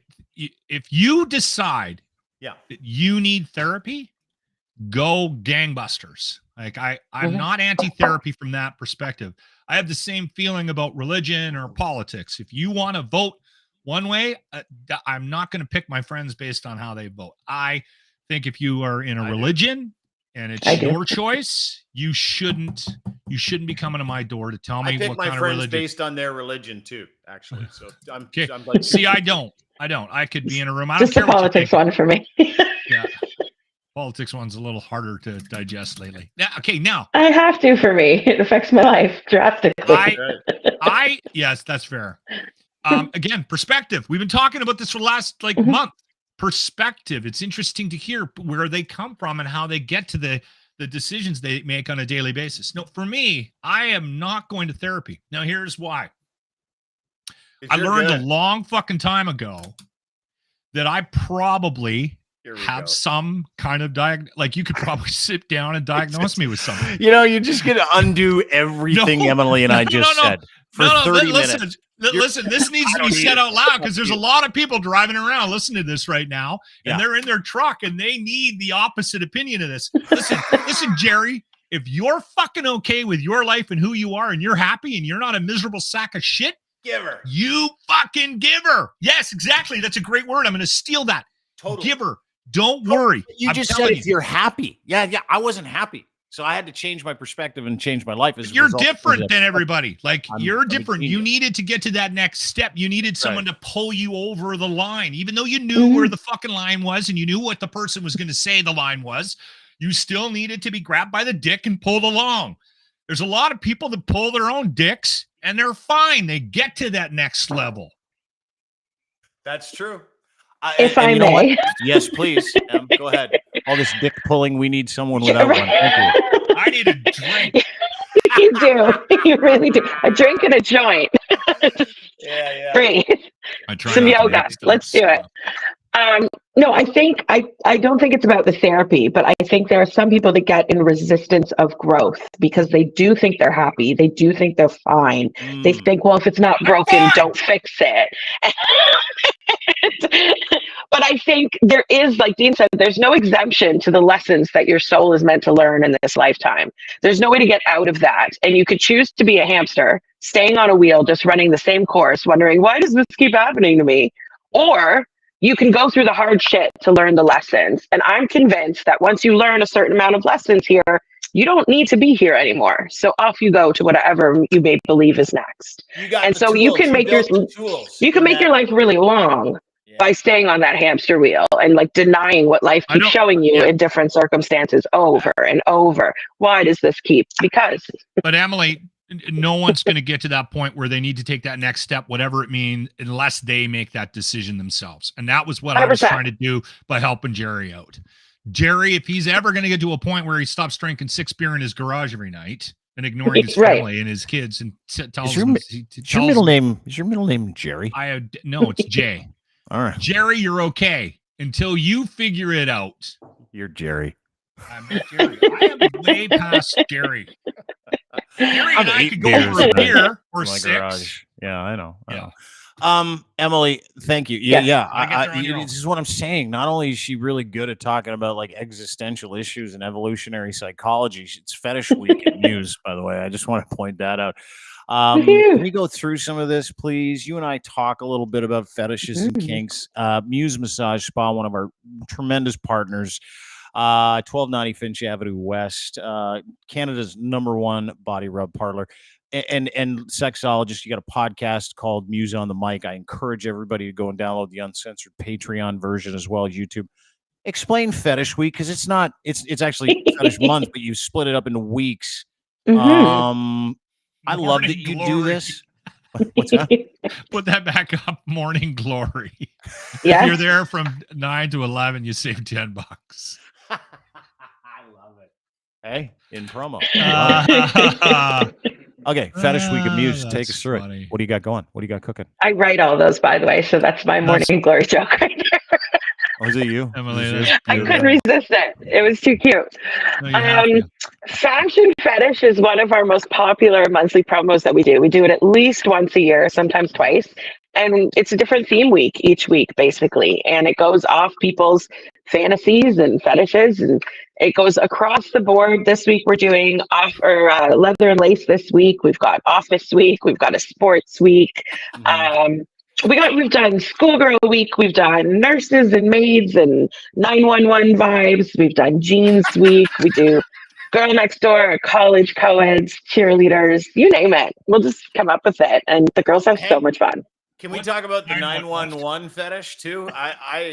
If you decide, that you need therapy, go gangbusters. Like I'm not anti-therapy from that perspective. I have the same feeling about religion or politics. If you want to vote one way, I'm not going to pick my friends based on how they vote. I think if you are in a religion and it's your choice, you shouldn't be coming to my door to tell me what kind of religion. Based on their religion too, actually. So I'm like, see, I don't. I could be in a room. I Just don't care the politics one for me. Yeah. Politics one's a little harder to digest lately. Yeah, okay, now. I have to for me. It affects my life drastically. Yes, that's fair. Again, perspective. We've been talking about this for the last month. Perspective. It's interesting to hear where they come from and how they get to the decisions they make on a daily basis. No, for me, I am not going to therapy. Now, here's why. I learned a long fucking time ago that I probably have some kind of like you could probably sit down and diagnose me with something. You're just going to undo everything Emily and I just said for 30 minutes. Listen, this needs to be said out loud because there's a lot of people driving around listening to this right now, and they're in their truck and they need the opposite opinion of this. Listen, Jerry, if you're fucking okay with your life and who you are and you're happy and you're not a miserable sack of shit, giver. You fucking giver. Yes, exactly. That's a great word. I'm going to steal that. Totally. Giver. Don't worry. You just said if you're happy. Yeah. I wasn't happy. So I had to change my perspective and change my life. You're different than everybody. You're different. You needed to get to that next step. You needed someone to pull you over the line. Even though you knew where the fucking line was and you knew what the person was going to say the line was, you still needed to be grabbed by the dick and pulled along. There's a lot of people that pull their own dicks and they're fine. They get to that next level. That's true. If I may. Yes, please. Go ahead. All this dick pulling, we need someone without one. Thank you. I need a drink. You do. You really do. A drink and a joint. Yeah. Breathe. Some yoga. Let's do it. No, I don't think it's about the therapy, but I think there are some people that get in resistance of growth because they do think they're happy. They do think they're fine. They think, well, if it's not broken, don't fix it. But I think there is, like Dean said, there's no exemption to the lessons that your soul is meant to learn in this lifetime. There's no way to get out of that. And you could choose to be a hamster, staying on a wheel, just running the same course, wondering, why does this keep happening to me? Or you can go through the hard shit to learn the lessons. And I'm convinced that once you learn a certain amount of lessons here, you don't need to be here anymore. So off you go to whatever you may believe is next. And so you can make your life really long by staying on that hamster wheel and like denying what life keeps showing you in different circumstances over and over. Why does this keep? Because. But Emily, no one's going to get to that point where they need to take that next step, whatever it means, unless they make that decision themselves. And that was what 100%. I was trying to do by helping Jerry out. Jerry, if he's ever going to get to a point where he stops drinking 6 beer in his garage every night and ignoring his family and his kids and tells them, is your middle name Jerry? No, it's Jay. All right. Jerry, you're okay until you figure it out. You're Jerry. I'm Jerry. I am way past Jerry. Jerry and I could go over a beer or 6. Garage. Yeah, I know. Emily, thank you. This is what I'm saying. Not only is she really good at talking about like existential issues and evolutionary psychology, it's Fetish Week at MUSE, by the way. I just want to point that out. Can we go through some of this, please? You and I talk a little bit about fetishes and kinks. MUSE Massage Spa, one of our tremendous partners. 1290 Finch Avenue West, Canada's #1 body rub parlor. And sexologist, you got a podcast called MUSE on the Mic. I encourage everybody to go and download the uncensored Patreon version as well as YouTube. Explain Fetish Week, because it's actually Fetish Month, but you split it up into weeks. I love that you do this. What's that? Put that back up. Morning Glory. Yeah. If you're there from 9 to 11, you save $10. I love it. Hey, in promo. Okay, Fetish Week of MUSE. Take us through it. What do you got going? What do you got cooking? I write all those, by the way, so that's my morning glory joke right there. Oh, is it you? Emily, I couldn't resist it. It was too cute. Fashion Fetish is one of our most popular monthly promos that we do. We do it at least once a year, sometimes twice. And it's a different theme week each week, basically. And it goes off people's fantasies and fetishes, and it goes across the board. This week we're doing leather and lace this week. We've got office week. We've got a sports week. We've done schoolgirl week. We've done nurses and maids and 911 vibes. We've done jeans week. We do girl next door, college co-eds, cheerleaders, you name it. We'll just come up with it. And the girls have so much fun. Can we talk about the 911 fetish too?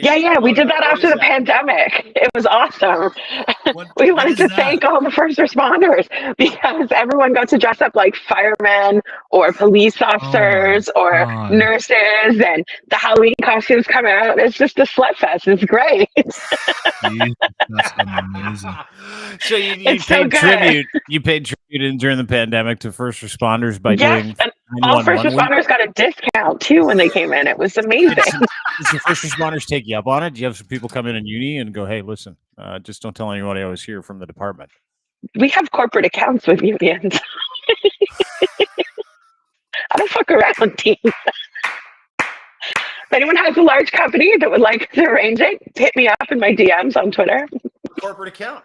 Yeah, we did that after the pandemic. It was awesome. We wanted to thank all the first responders because everyone got to dress up like firemen or police officers or nurses, and the Halloween costumes come out. It's just a slut fest. It's great. That's amazing. So you paid tribute. You paid tribute during the pandemic to first responders by doing. All first responders got a discount too when they came in. It was amazing. Does the first responders take you up on it? Do you have some people come in uni and go, "Hey, listen, just don't tell anybody I was here from the department"? We have corporate accounts with unions. I don't fuck around, team. If anyone has a large company that would like to arrange it, hit me up in my DMs on Twitter. A corporate account.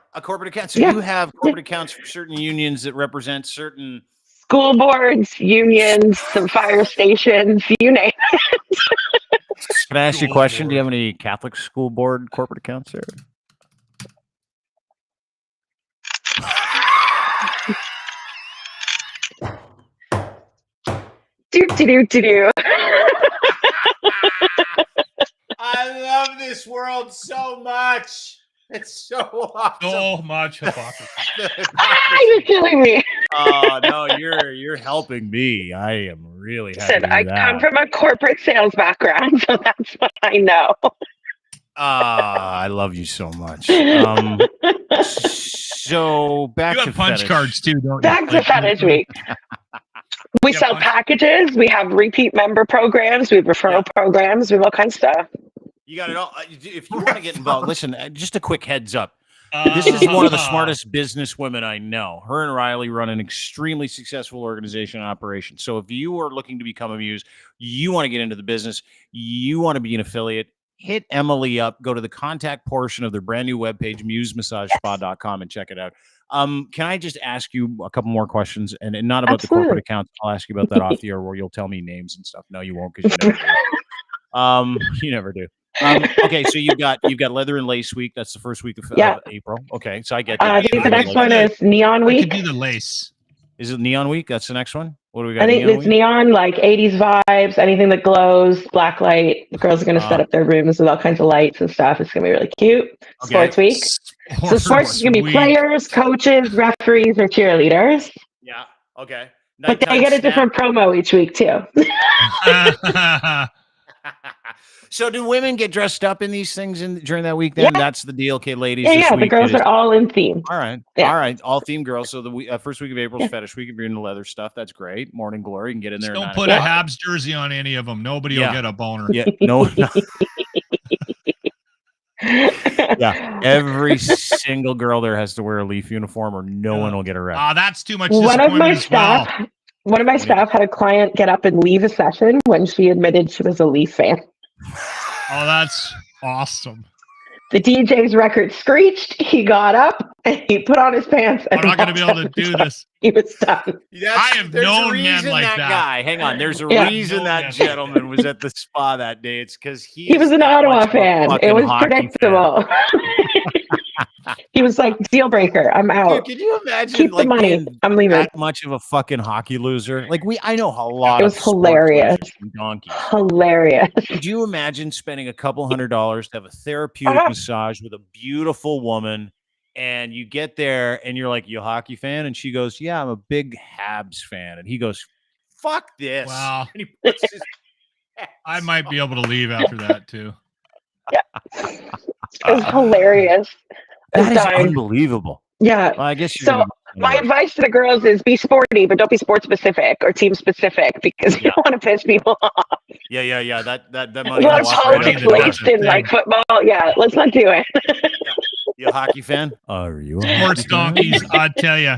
So you have corporate accounts for certain unions that represent certain school boards, unions, some fire stations, you name it. Can I ask you a question? Do you have any Catholic school board corporate accounts there? Do. I love this world so much. It's so awesome. So much hypocrisy. You're killing me. Oh no, you're helping me. I am really happy. I come from a corporate sales background, so that's what I know. I love you so much. So back you to have punch fetish. cards too, don't you? Back to fetish week. We sell packages. We have repeat member programs. We have referral programs. We have all kinds of stuff. You got it all. If you want to get involved, listen, just a quick heads up. This is one of the smartest business women I know. Her and Riley run an extremely successful organization and operation. So if you are looking to become a Muse, you want to get into the business, you want to be an affiliate, hit Emily up, go to the contact portion of their brand new webpage, musemassage.com, and check it out. Can I just ask you a couple more questions and not about the corporate accounts? I'll ask you about that off the air where you'll tell me names and stuff. No, you won't, because you never do. You never do. Okay, so you've got Leather and Lace Week. That's the first week of April. Okay, so I get that. I think the next one is Neon Week. I could do the lace. Is it Neon Week? That's the next one? What do we got? I think it's neon, like 80s vibes, anything that glows, black light. The girls are going to set up their rooms with all kinds of lights and stuff. It's going to be really cute. Okay. Sports Week. So sports is going to be players, coaches, referees, or cheerleaders. Yeah, okay. But they get a different promo each week, too. So do women get dressed up in these things during that week then? Yeah. That's the deal. Okay, ladies. Yeah, the girls are all in theme. All right. Yeah. All right. All theme girls. So the first week of April is Fetish Week. If you're into leather stuff, that's great. Morning Glory. You can get in there. Just don't put a Habs jersey on any of them. Nobody will get a boner. Yeah. No. Yeah. Every single girl there has to wear a Leaf uniform or no one will get arrested. That's too much. One of my staff had a client get up and leave a session when she admitted she was a Leaf fan. Oh, that's awesome. The DJ's record screeched. He got up and he put on his pants. And I'm not going to be able to do this. He was done. I have known men like that. Guy, hang on. There's a reason that gentleman was at the spa that day. It's because he was an Ottawa fan. It was predictable. He was like, deal breaker. I'm out. Dude, can you imagine? Keep the money. I'm leaving. That much of a fucking hockey loser. Like I know a lot. It was hilarious. Hilarious. Could you imagine spending a couple $100 to have a therapeutic massage with a beautiful woman, and you get there and you're like, "You a hockey fan?" And she goes, "Yeah, I'm a big Habs fan." And he goes, "Fuck this!" Wow. And he puts his I might be able to leave after that too. Yeah, it was hilarious. That is unbelievable. Yeah. Well, I guess so. My advice to the girls is be sporty, but don't be sport specific or team specific because you don't want to piss people off. Yeah. That money. A lot of politics laced in like football. Yeah, let's not do it. You a hockey fan? Are you? Sports donkeys, I tell you.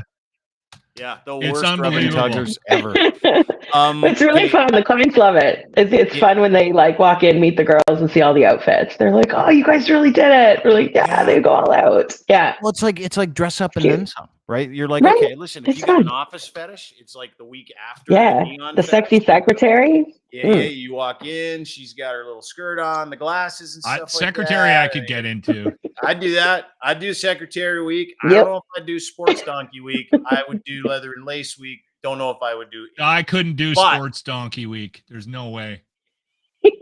Yeah, the It's worst rubbing unbelievable. tuggers ever. It's really fun. The clients love it. It's fun when they like walk in, meet the girls, and see all the outfits. They're like, "Oh, you guys really did it!" We're like, "Yeah, they go all out." Yeah. Well, it's like dress up and Cute. then some, right? You're like, Right. okay, listen, if It's you got an fun. office fetish, it's like the week after Yeah. the neon The fetish. sexy secretary. Yeah, you walk in, she's got her little skirt on, the glasses and stuff Secretary like that. I could get into. I'd do that. I'd do secretary week. I Yep. don't know if I'd do sports donkey week. I would do leather and lace week. Don't know if I would do. I couldn't do But- sports donkey week. There's no way.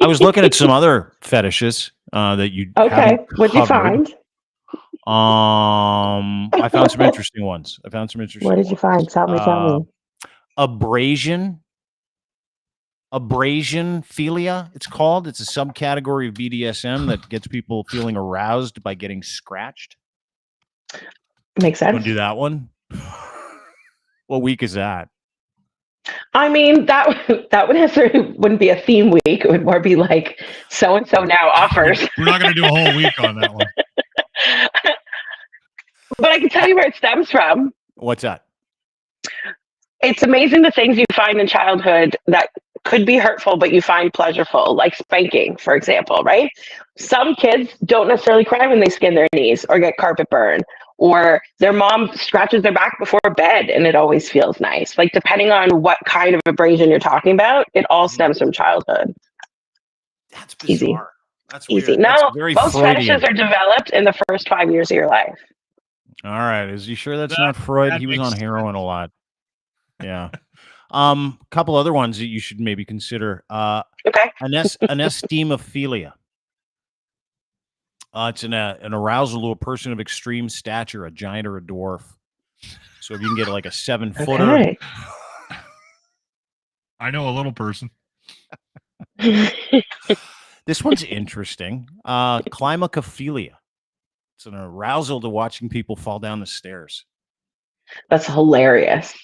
I was looking at some other fetishes that you Okay. haven't What'd you covered. find? I found some interesting ones. What did you find? Tell me. Abrasionphilia, it's called. It's a subcategory of BDSM that gets people feeling aroused by getting scratched. Makes sense. Want to do that one? What week is that? I mean, that would necessarily wouldn't be a theme week. It would more be like so and so now offers. We're not going to do a whole week on that one. But I can tell you where it stems from. What's that? It's amazing the things you find in childhood that could be hurtful, but you find pleasurable, like spanking, for example, right? Some kids don't necessarily cry when they skin their knees or get carpet burn, or their mom scratches their back before bed and it always feels nice. Like, depending on what kind of abrasion you're talking about, it all stems from childhood. That's bizarre. Easy. That's Easy. weird. No, That's very most Freudian. fetishes are developed in the first 5 years of your life. All right. Is you sure that's not Freud? that He was makes on heroin a lot. Yeah. Couple other ones that you should maybe consider. Okay. Anesthemophilia. It's an arousal to a person of extreme stature, a giant or a dwarf. So if you can get like a 7-footer. Okay. I know a little person. This one's interesting. Climacophilia. It's an arousal to watching people fall down the stairs. That's hilarious.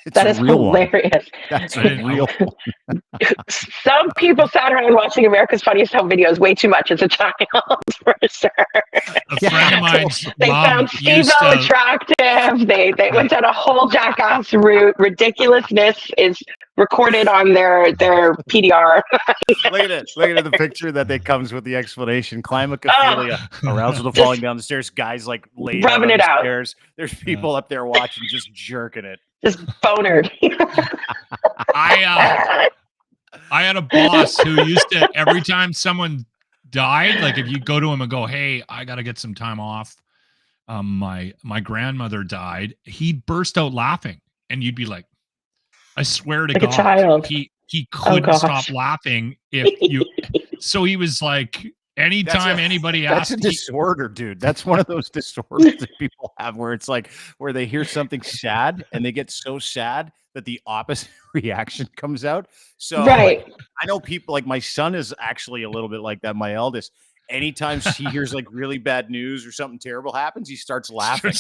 It's That a is real one. hilarious. That's I a didn't real know. one. Some people sat around watching America's Funniest Home Videos way too much as a child, for sure. A friend of mine's They mom found used Steve-O to. attractive. They went down a whole jackass route. Ridiculousness is recorded on their PDR. Look at it. Look at the picture that comes with the explanation. Climacophilia. Arousal to falling down the stairs. Guys like laid Rubbing out on it the out. stairs. There's people up there watching, just jerking it. Just bonered. I had a boss who used to, every time someone died, like if you go to him and go, "Hey, I got to get some time off. My grandmother died," he'd burst out laughing, and you'd be like, "I swear to Like a God, child. he couldn't stop gosh. laughing if you." So he was like, anytime anybody That's asked, a disorder, dude. That's one of those disorders that people have where it's like where they hear something sad and they get so sad that the opposite reaction comes out. So Right. like, I know people like my son is actually a little bit like that. My eldest, anytime he hears like really bad news or something terrible happens, he starts laughing.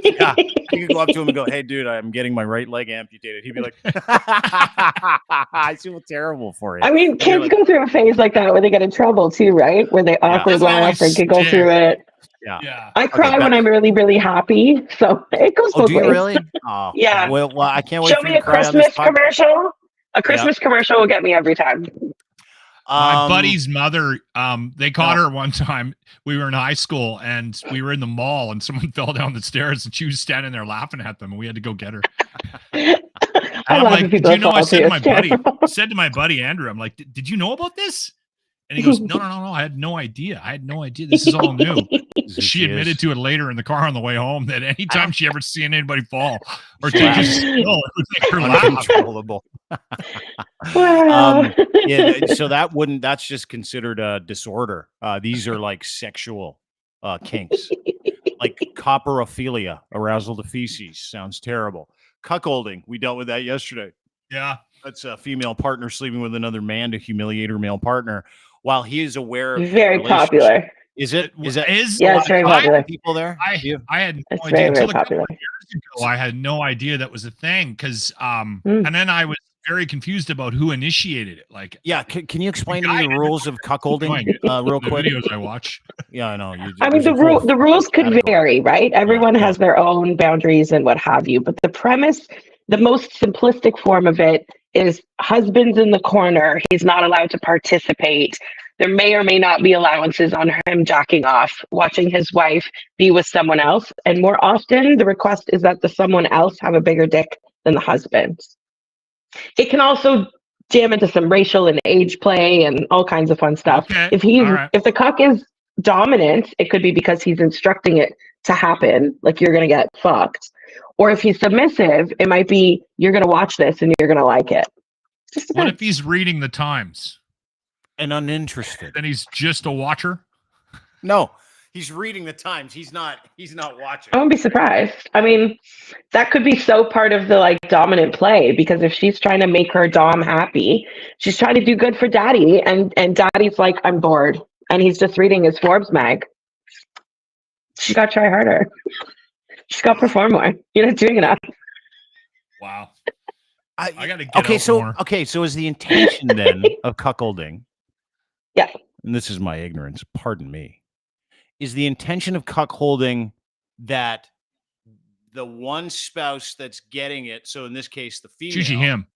Yeah. You can go up to him and go, "Hey, dude, I'm getting my right leg amputated." He'd be like, "I feel terrible for you." I mean, kids like- go through a phase like that where they get in trouble too, right? Where they awkward That's laugh and always giggle stick. through it. yeah. I cry Okay, when I'm really, really happy. So it goes Oh, both do you ways. really? Oh, Yeah. Well, I can't wait Show for me you a to cry on this Christmas podcast. commercial. A Christmas commercial will get me every time. My buddy's mother, they caught No. her one time. We were in high school and we were in the mall and someone fell down the stairs and she was standing there laughing at them and we had to go get her. I I'm laugh like, at people "Did you know?" I that fall said to too. my It's buddy, terrible. I said to my buddy Andrew, I'm like, "Did you know about this?" And he goes, no, I had no idea. This is all new. She admitted to it later in the car on the way home that anytime she ever seen anybody fall or take a spill, it would make her laugh. Uncontrollable. Wow. Yeah, so that's just considered a disorder. These are like sexual kinks, like copperophilia, arousal to feces. Sounds terrible. Cuckolding, we dealt with that yesterday. Yeah. That's a female partner sleeping with another man to humiliate her male partner while he is aware of the Very relationship. popular. Is it? Yeah, it's very popular. People there? I had no It's idea very, until very a couple popular. of years ago. I had no idea that was a thing because Mm. and then I was very confused about who initiated it. Like, Yeah, can you explain to guy me the didn't rules of cuckolding real the quick? videos I watch. Yeah, I know. I mean, the rules could vary, right? Everyone has their own boundaries and what have you. But the premise, the most simplistic form of it is husband's in the corner. He's not allowed to participate. There may or may not be allowances on him jacking off, watching his wife be with someone else. And more often, the request is that the someone else have a bigger dick than the husband. It can also jam into some racial and age play and all kinds of fun stuff. Okay. If the cuck is dominant, it could be because he's instructing it to happen, like you're gonna get fucked. Or if he's submissive, it might be you're gonna watch this and you're gonna like it. What if he's reading the Times and uninterested? Then he's just a watcher? No, he's reading the Times. He's not watching. I wouldn't be surprised. I mean, that could be so part of the like dominant play, because if she's trying to make her dom happy, she's trying to do good for daddy, and daddy's like, I'm bored, and he's just reading his Forbes mag. She's got to try harder. She's got to perform more. You're not doing enough. Wow. I gotta get more. So is the intention then of cuckolding? Yeah. And this is my ignorance. Pardon me. Is the intention of cuckolding that the one spouse that's getting it? So in this case, the female. Usually him.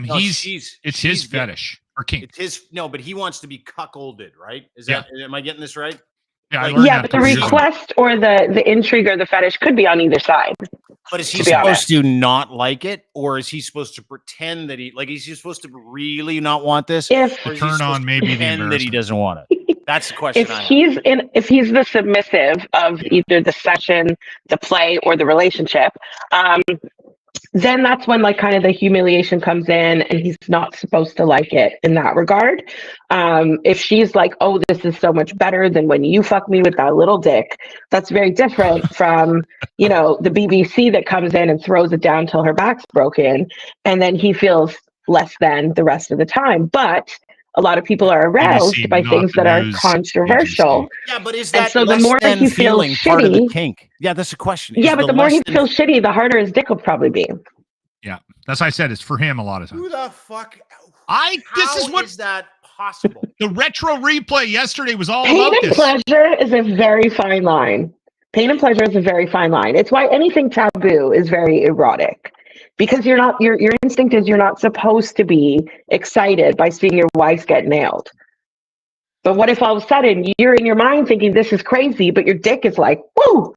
No, she's his fetish or kink. It's his. No, but he wants to be cuckolded, right? Am I getting this right? Yeah, but the request or the intrigue or the fetish could be on either side. But is he supposed to not like it, or is he supposed to pretend that is he supposed to really not want this? Turn on maybe pretend that he doesn't want it. That's the question. If he's the submissive of either the session, the play, or the relationship, then that's when like kind of the humiliation comes in, and he's not supposed to like it in that regard. If she's like, oh, this is so much better than when you fuck me with that little dick, that's very different from, the BBC that comes in and throws it down till her back's broken, and then he feels less than the rest of the time. But a lot of people are aroused by things that are controversial. Yeah, but is that so the more that he feels shitty, part of the kink? Yeah, that's the question. But the more he feels shitty, the harder his dick will probably be. Yeah, that's why I said it's for him a lot of times. Who the fuck? How is that possible? The retro replay yesterday was all Pain about and this. pleasure is a very fine line. Pain and pleasure is a very fine line. It's why anything taboo is very erotic. Because your instinct is you're not supposed to be excited by seeing your wife get nailed. But what if all of a sudden you're in your mind thinking this is crazy, but your dick is like, woo!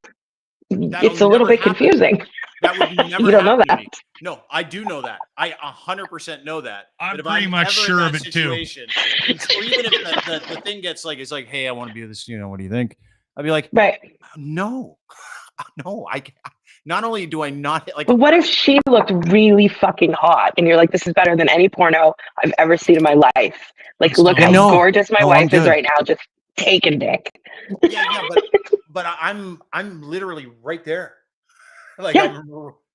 It's a little bit confusing. That would never you don't know that. No, I do know that. I 100% know that. I'm pretty much sure of it too. Or even if the thing gets like, it's like, hey, I want to be this. What do you think? I'd be like, right? No, I. Not only do I not like. But what if she looked really fucking hot, and you're like, this is better than any porno I've ever seen in my life. Like, look how gorgeous my wife is right now, just taking dick. Yeah, but I'm literally right there. Like I'm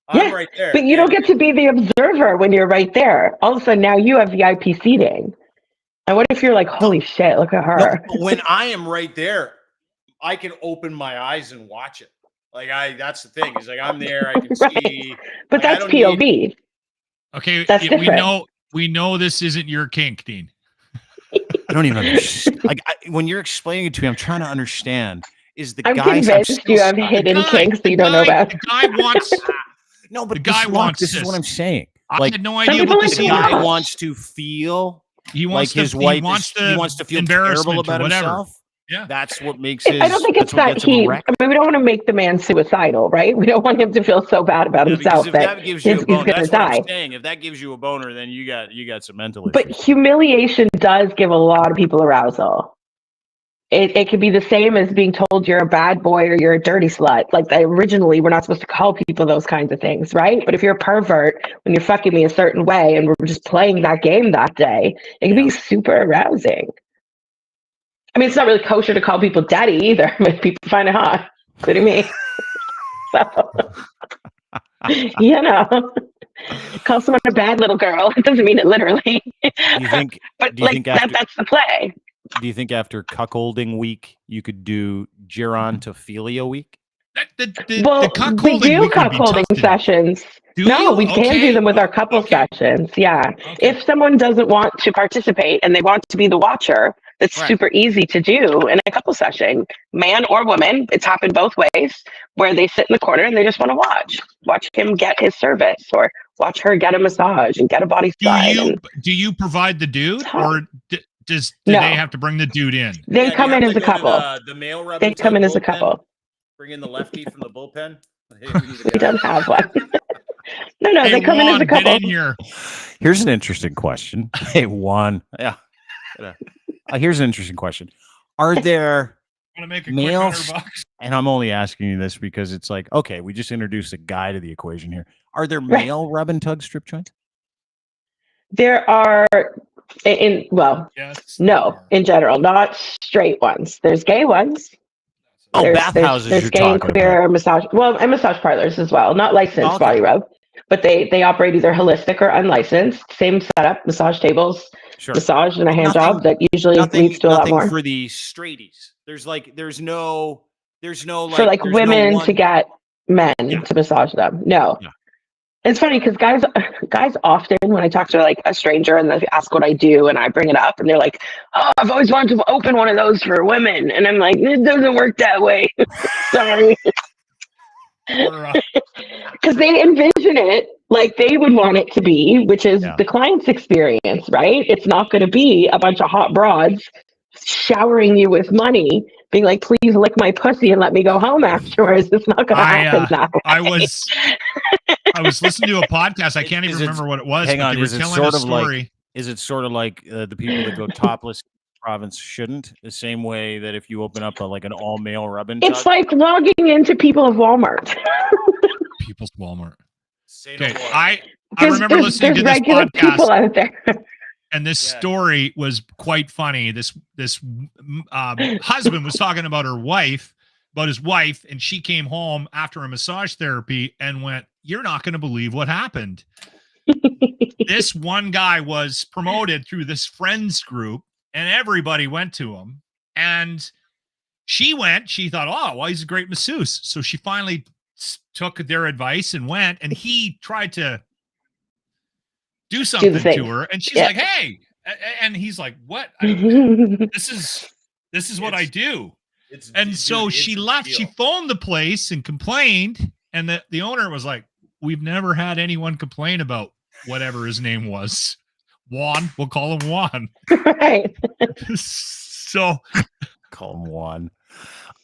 right there. But you don't get to be the observer when you're right there. All of a sudden now you have VIP seating. And what if you're like, holy shit, look at her. No, when I am right there, I can open my eyes and watch it. Like that's the thing. Is like I'm there, I can see. But that's POV. Okay, that's different. We know this isn't your kink, Dean. I don't even understand. Like when you're explaining it to me, I'm trying to understand. I'm convinced you have hidden kinks that you don't know about. The guy wants. No, but the guy wants. This is what I'm saying. I had no idea what the guy wants to feel. He wants like his wife. He wants to feel terrible about himself. Yeah, that's what makes his. I don't think it's that heat. I mean, we don't want to make the man suicidal, right? We don't want him to feel so bad about himself that he's going to die. If that gives you a boner, then you got some mental issues. But humiliation does give a lot of people arousal. It could be the same as being told you're a bad boy or you're a dirty slut. Like originally, we're not supposed to call people those kinds of things, right? But if you're a pervert, when you're fucking me a certain way and we're just playing that game that day, it can be super arousing. I mean, it's not really kosher to call people daddy either, but people find it hot, including me. So, call someone a bad little girl. It doesn't mean it literally. You think? But that's the play. Do you think after cuckolding week you could do gerontophilia week? We do cuckolding sessions. No, we can do them with our couple sessions. Yeah. Okay. If someone doesn't want to participate and they want to be the watcher, that's super easy to do in a couple session. Man or woman, it's happened both ways, where they sit in the corner and they just want to watch him get his service or watch her get a massage and get a body slide. Do you provide the dude, or do they have to bring the dude in? They come in as a couple. The male rub. They come in as a couple. Bring in the lefty from the bullpen. We don't have one. No, hey, they come in as a couple. In here. Here's an interesting question. Hey, Juan. Yeah. Here's an interesting question. Are there males? And I'm only asking you this because it's like, okay, we just introduced a guy to the equation here. Are there male rub and tug strip joints? There are in general, not straight ones. There's gay ones. Bathhouses. There's gay and queer massage. Well, and massage parlors as well. Not licensed body rub, but they operate either holistic or unlicensed. Same setup, massage tables, massage and a hand job that usually leads to a lot more. For the straighties, there's no for like women to get men to massage them. No. Yeah. It's funny because guys often, when I talk to like a stranger and they ask what I do and I bring it up and they're like, "Oh, I've always wanted to open one of those for women," and I'm like, "It doesn't work that way." Sorry. Because they envision it like they would want it to be, which is the client's experience, right? It's not going to be a bunch of hot broads showering you with money, being like, "Please lick my pussy and let me go home afterwards." It's not going to happen that way. I was listening to a podcast. I can't even remember what it was. Hang on, they were telling a story. Is it sort of like the people that go topless in the province shouldn't? The same way that if you open up like an all-male rub-and it's like logging into People of Walmart. People's Walmart. Okay, I remember listening to this regular podcast. People out there. And this story was quite funny. This husband was talking about his wife, and she came home after a massage therapy and went, "You're not going to believe what happened." This one guy was promoted through this friends group, and everybody went to him. And she thought, "Oh, well, he's a great masseuse." So she finally took their advice and went, and he tried to do something to her, and she's like, "Hey," and he's like, "What? This is what I do." So she left. She phoned the place and complained, and the owner was like, "We've never had anyone complain about whatever his name was. Juan. We'll call him Juan." Right. So call him Juan.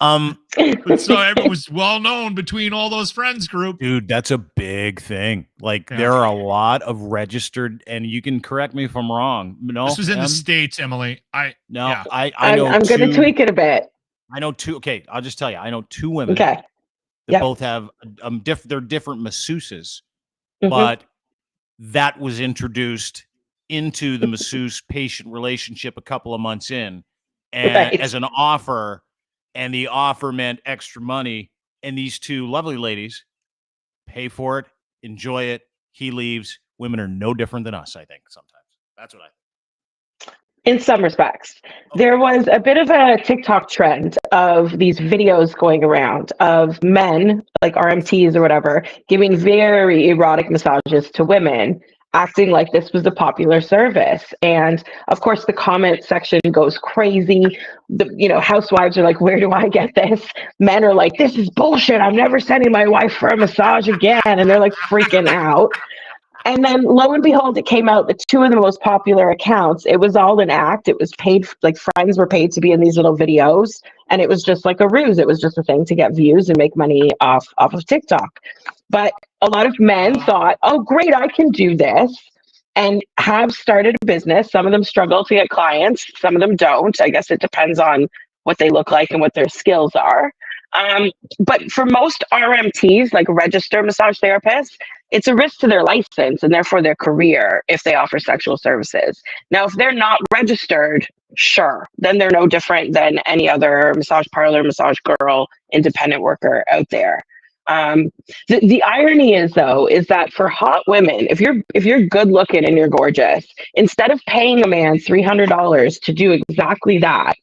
So it was well known between all those friends group. Dude, that's a big thing. Like there are a lot of registered, and you can correct me if I'm wrong. No, this was in the States, Emily. I know. I'm going to tweak it a bit. I know two. Okay, I'll just tell you. I know two women. Okay. That both have they're different masseuses, but that was introduced into the masseuse-patient relationship a couple of months in, and as an offer, and the offer meant extra money, and these two lovely ladies pay for it, enjoy it. He leaves. Women are no different than us, I think, sometimes. That's what I think. In some respects. There was a bit of a TikTok trend of these videos going around of men, like RMTs or whatever, giving very erotic massages to women, acting like this was a popular service. And of course, the comment section goes crazy. Housewives are like, "Where do I get this?" Men are like, "This is bullshit. I'm never sending my wife for a massage again." And they're like freaking out. And then lo and behold, it came out that two of the most popular accounts, it was all an act. It was paid, like friends were paid to be in these little videos. And it was just like a ruse. It was just a thing to get views and make money off of TikTok. But a lot of men thought, "Oh, great, I can do this," and have started a business. Some of them struggle to get clients. Some of them don't. I guess it depends on what they look like and what their skills are. But for most RMTs, like registered massage therapists, it's a risk to their license and therefore their career if they offer sexual services. Now, if they're not registered, sure, then they're no different than any other massage parlor, massage girl, independent worker out there. The irony is that for hot women, if you're good looking and you're gorgeous, instead of paying a man $300 to do exactly that,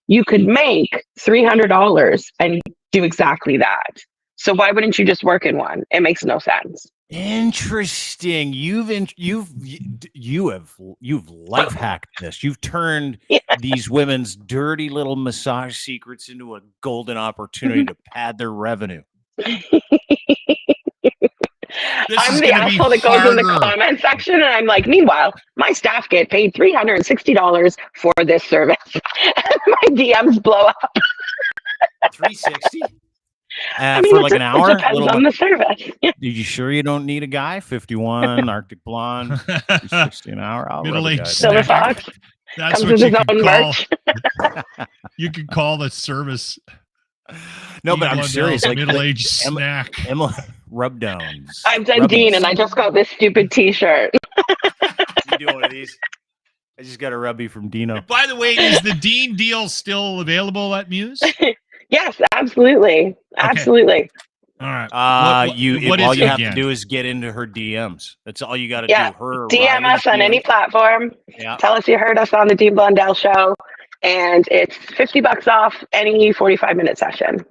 you could make $300 and do exactly that. So why wouldn't you just work in one? It makes no sense. Interesting. You've life hacked this. You've turned these women's dirty little massage secrets into a golden opportunity to pad their revenue. I'm the asshole that goes in the comment section, and I'm like, meanwhile, my staff get paid $360 for this service. And my DMs blow up. $360? I mean, for like an hour? It depends on the service. Are you sure you don't need a guy? 51, Arctic Blonde, $360 an hour. Middle-aged Silver Fox. That's comes what you with can his own call. merch. You could call the service. No, but I'm serious. Like middle-aged snack. Emma, rub downs. I've done Dean, and I just got this stupid T-shirt. You do one of these? I just got a rubby from Dino. By the way, is the Dean deal still available at Muse? Yes, absolutely. Absolutely. All right. All you have to do is get into her DMs. That's all you got to do. Her DM us on any platform. Yeah. Tell us you heard us on the Dean Blundell show, and it's $50 off any 45-minute session.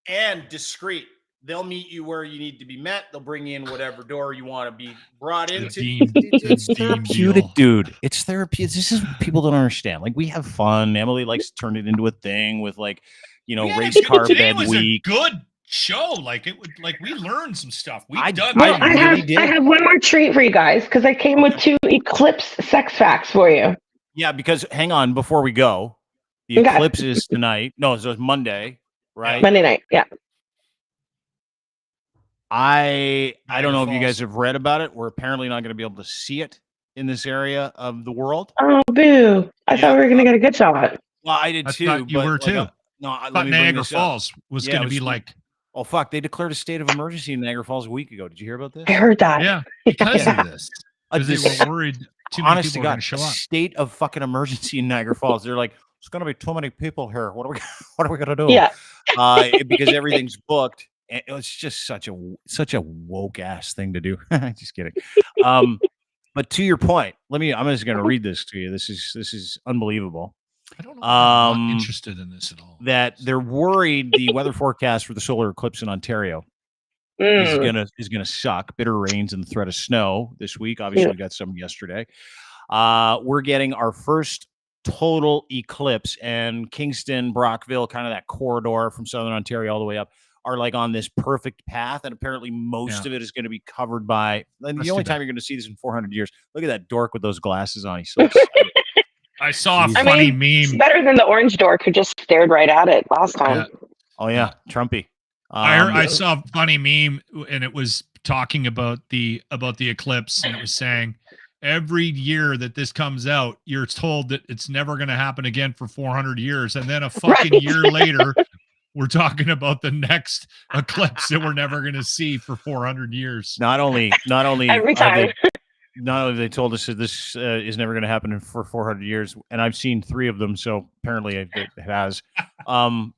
And discreet. They'll meet you where you need to be met. They'll bring you in whatever door you want to be brought into. It's therapeutic, dude. It's therapeutic. This is what people don't understand. Like, we have fun. Emily likes to turn it into a thing with, like, race car bed week. A good show. Like, we learned some stuff. I have one more treat for you guys, because I came with 2 Eclipse sex facts for you. Yeah, because hang on, before we go, the Eclipse is tonight. No, so it's Monday, right? Monday night, yeah. I don't know if you guys have read about it. We're apparently not going to be able to see it in this area of the world. Oh, boo. I thought we were going to get a good shot. Well, I did too. You were too. I thought Niagara Falls was going to be like... Oh, fuck. They declared a state of emergency in Niagara Falls a week ago. Did you hear about this? I heard that. Yeah, because of this. Because they were worried too many people were going to show up. State of fucking emergency in Niagara Falls. They're like, there's going to be too many people here. What are we going to do? Yeah. Because everything's booked. It was just such a woke ass thing to do. Just kidding. But to your point, I'm just going to read this to you. This is unbelievable. I don't know. I'm not interested in this at all. That they're worried the weather forecast for the solar eclipse in Ontario is gonna suck. Bitter rains and the threat of snow this week. Obviously, we got some yesterday. We're getting our first total eclipse, and Kingston, Brockville, kind of that corridor from Southern Ontario all the way up, are like on this perfect path, and apparently most of it is going to be covered by. And the only time you're going to see this in 400 years. Look at that dork with those glasses on. He's so I saw a funny meme. It's better than the orange dork who just stared right at it last time. Yeah. Oh yeah, Trumpy. I saw a funny meme, and it was talking about the eclipse, and it was saying every year that this comes out, you're told that it's never going to happen again for 400 years, and then a fucking year later, we're talking about the next eclipse that we're never going to see for 400 years. Not only every time. Not only they told us that this is never going to happen for 400 years, and I've seen 3 of them, so apparently it has.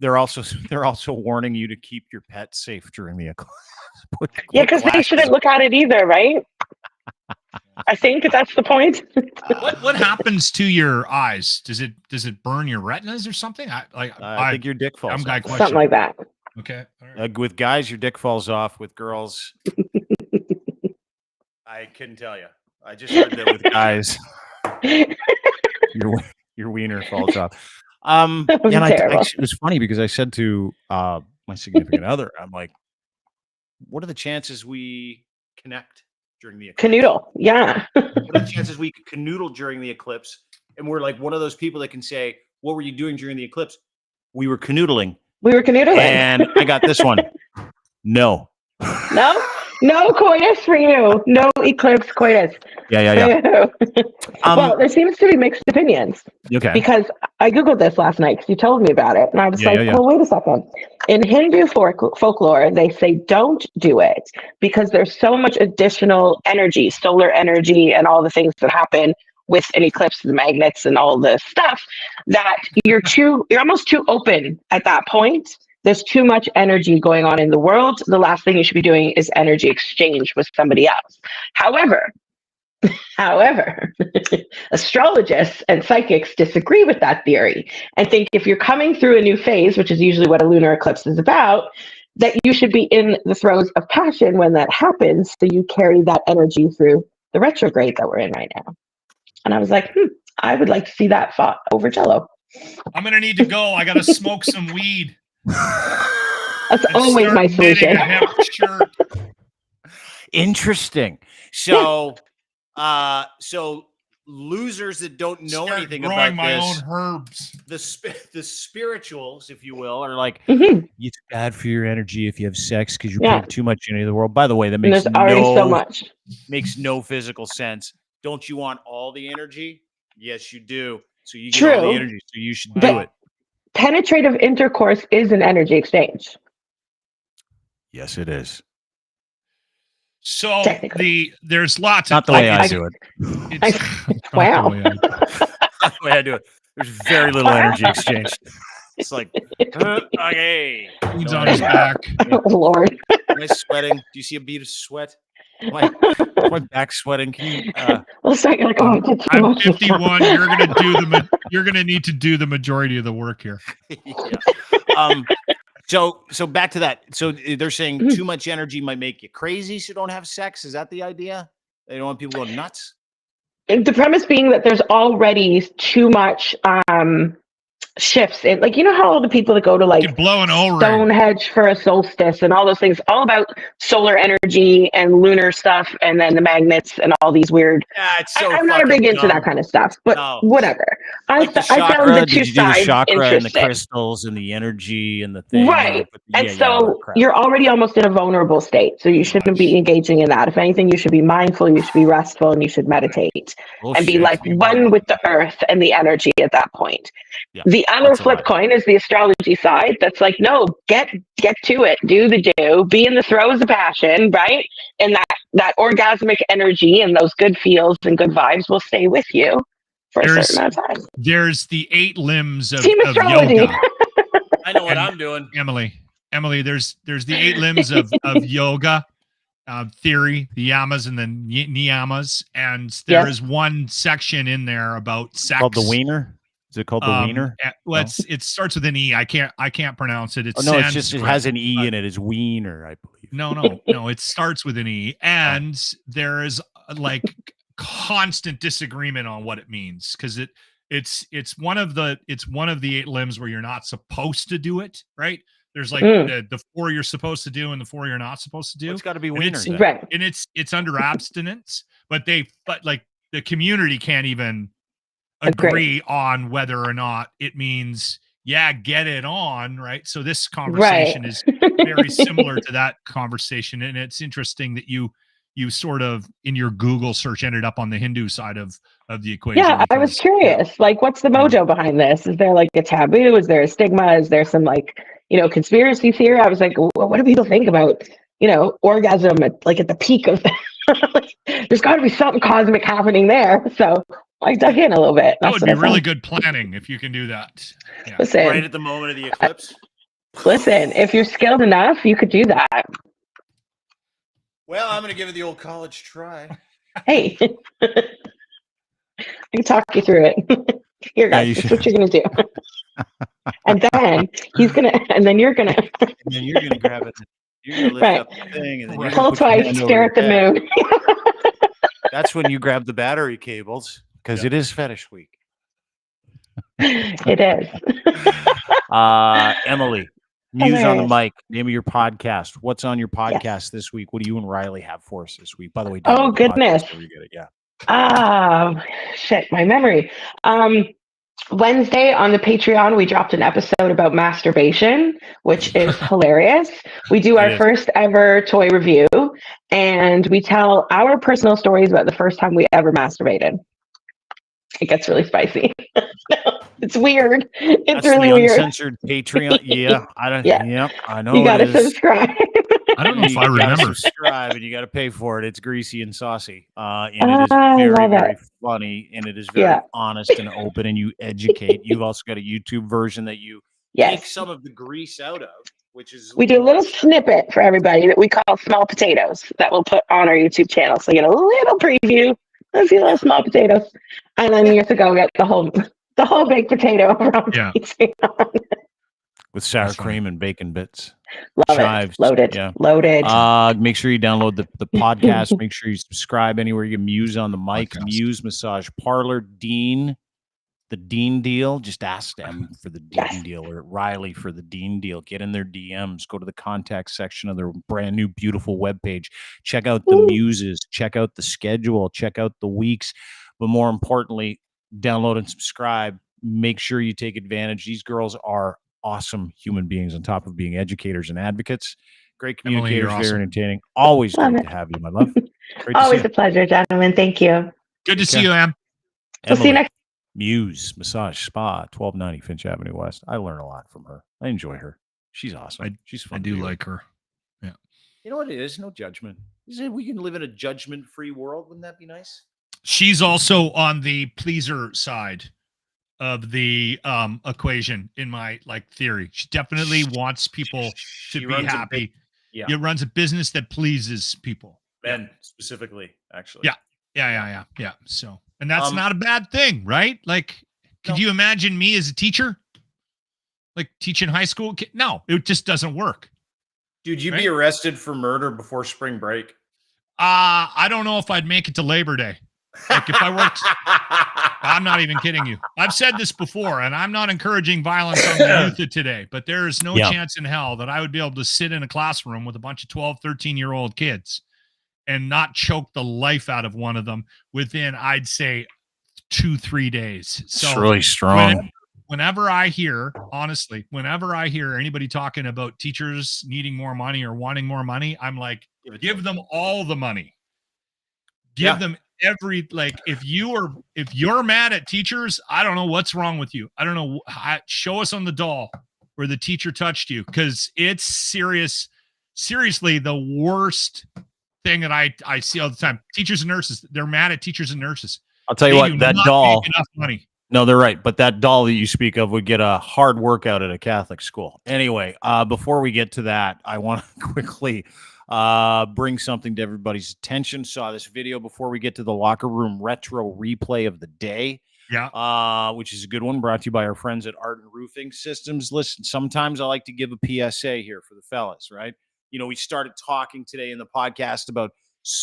They're also warning you to keep your pet safe during the eclipse. Yeah, because they shouldn't look at it either, right? I think that's the point. What happens to your eyes? Does it burn your retinas or something? I think your dick falls off. Something like that. Okay. All right. With guys, your dick falls off. With girls, I couldn't tell you. I just heard that with guys, your wiener falls off. And it was funny because I said to my significant other, I'm like, what are the chances we connect during the eclipse? Canoodle, yeah. What are the chances we could canoodle during the eclipse? And we're like one of those people that can say, what were you doing during the eclipse? We were canoodling. And I got this one. No. No coitus for you. No eclipse coitus. Yeah. Well, there seems to be mixed opinions. Okay. Because I Googled this last night because you told me about it. And I was well, wait a second. In Hindu folklore, they say don't do it because there's so much additional energy, solar energy, and all the things that happen with an eclipse, the magnets and all the stuff, that you're almost too open at that point. There's too much energy going on in the world. The last thing you should be doing is energy exchange with somebody else. However, astrologists and psychics disagree with that theory and think if you're coming through a new phase, which is usually what a lunar eclipse is about, that you should be in the throes of passion when that happens, so you carry that energy through the retrograde that we're in right now. And I was like, I would like to see that fought over Jello. I'm gonna need to go. I gotta smoke some weed. That's always my solution. A hemp shirt. Interesting. So, so losers that don't know anything about my this, own herbs. The spirituals, if you will, are like, Mm-hmm. it's bad for your energy if you have sex because you put too much into the world. By the way, that makes makes no physical sense. Don't you want all the energy? Yes, you do. So you get all the energy, so you should do it. Penetrative intercourse is an energy exchange. Yes, it is. So there's lots not of the way I do it. Wow. Not the way I do it. There's very little energy exchange. It's like, okay. He's on his back. Oh, Lord. Am I sweating? Do you see a bead of sweat? My back sweating. Can you? Well, so you're like, I'm 51. You're gonna need to do the majority of the work here. Yeah. So back to that. So they're saying too much energy might make you crazy, so don't have sex. Is that the idea? They don't want people going nuts. The premise being that there's already too much shifts in, like, you know how all the people that go to like Stonehenge for a solstice and all those things, all about solar energy and lunar stuff, and then the magnets and all these weird. It's so I'm not big into that kind of stuff, but whatever. Like I found the two sides the chakra interesting. and the crystals and the energy and the thing, right? And so you're already almost in a vulnerable state, so you shouldn't be engaging in that. If anything, you should be mindful, you should be restful, and you should meditate and be like one with the earth and the energy at that point. The other flip coin is the astrology side. That's like, no, get to it, do the do, be in the throes of passion, right? And that orgasmic energy and those good feels and good vibes will stay with you for a certain amount of time. There's the 8 limbs of astrology. Yoga. I know what I'm doing, Emily. There's the 8 limbs of yoga theory, the yamas and the niyamas, and there is one section in there about sex called the wiener. Is it called the wiener? Well, it starts with an E. I can't pronounce it. It's it's just it has an E in it. It's wiener, I believe. No. It starts with an E, and there is like constant disagreement on what it means, because it's one of the 8 limbs where you're not supposed to do it, right? There's like the 4 you're supposed to do and the 4 you're not supposed to do. It's got to be wiener, right? And it's under abstinence, but like the community can't even agree on whether or not it means get it on, right? So this conversation is very similar to that conversation, and it's interesting that you sort of in your Google search ended up on the Hindu side of the equation. Yeah, I was curious, like, what's the mojo behind this? Is there like a taboo? Is there a stigma? Is there some like, conspiracy theory? I was like, well, what do people think about, orgasm at the peak of there's got to be something cosmic happening there. So I dug in a little bit. That would be really good planning if you can do that. Yeah. Listen, right at the moment of the eclipse. Listen, if you're skilled enough, you could do that. Well, I'm going to give it the old college try. Hey, I can talk you through it. Here, guys, this is what you're going to do. And then you're going to. And then you're going to grab it. You're going to lift up the thing. And then pull twice, stare at the moon. That's when you grab the battery cables, because it is Fetish Week. It is. Emily, Muse on the mic. Name of your podcast. What's on your podcast this week? What do you and Riley have for us this week? By the way, oh goodness. Shit, my memory. Wednesday on the Patreon, we dropped an episode about masturbation, which is hilarious. We do our first ever toy review, and we tell our personal stories about the first time we ever masturbated. It gets really spicy. It's weird. It's really weird. Uncensored Patreon. Yeah, I don't. Yeah, I know. You gotta subscribe. I don't know if I remember. Subscribe, and you got to pay for it. It's greasy and saucy, and it is very, very funny, and it is very honest and open, and you educate. You've also got a YouTube version that you take some of the grease out of, which is we do a little snippet for everybody that we call small potatoes that we'll put on our YouTube channel. So you get a little preview, a few little small potatoes, and then you have to go get the whole baked potato from Patreon. with sour That's cream and bacon bits. Love Chives. it. Loaded. Yeah. Loaded. Make sure you download the podcast. Make sure you subscribe anywhere you get MUSE on the mic. Podcast. MUSE Massage Parlor. Dean. The Dean deal. Just ask them for the Dean deal, or Riley for the Dean deal. Get in their DMs. Go to the contact section of their brand new beautiful webpage. Check out the muses. Check out the schedule. Check out the weeks. But more importantly, download and subscribe. Make sure you take advantage. These girls are awesome human beings on top of being educators and advocates. Great Emily, you're communicators, very awesome. entertaining. Always Love great it. to have you, my love. Great Always to a pleasure, gentlemen. Thank you. Good to see you, Em. We'll see you next. MUSE Massage Spa, 1290 Finch Avenue West. I learn a lot from her. I enjoy her. She's awesome. She's fun. I do like her. Yeah. You know what it is? No judgment. We can live in a judgment-free world. Wouldn't that be nice? She's also on the pleaser side of the equation in my theory. She definitely wants people to be happy. It runs a business that pleases people. Men specifically, actually. Yeah. So, and that's not a bad thing, right? Could you imagine me as a teacher? Teaching high school kids? No, it just doesn't work. Dude, you'd be arrested for murder before spring break. I don't know if I'd make it to Labor Day. If I worked, I'm not even kidding you. I've said this before, and I'm not encouraging violence on the youth of today, but there is no chance in hell that I would be able to sit in a classroom with a bunch of 12, 13-year-old kids and not choke the life out of one of them within, I'd say, 2-3 days. So it's really strong. Whenever I hear anybody talking about teachers needing more money or wanting more money, I'm like, give them all the money. Give them if you're mad at teachers, I don't know what's wrong with you. I don't know. Show us on the doll where the teacher touched you, because it's seriously the worst thing that I see all the time. Teachers and nurses, they're mad at teachers and nurses. I'll tell you what, that doll, enough money. No, they're right. But that doll that you speak of would get a hard workout at a Catholic school. Anyway, before we get to that, I want to quickly bring something to everybody's attention. Saw this video before we get to the locker room retro replay of the day. Yeah. Which is a good one, brought to you by our friends at Art and Roofing Systems. Listen, sometimes I like to give a PSA here for the fellas, right? You know, we started talking today in the podcast about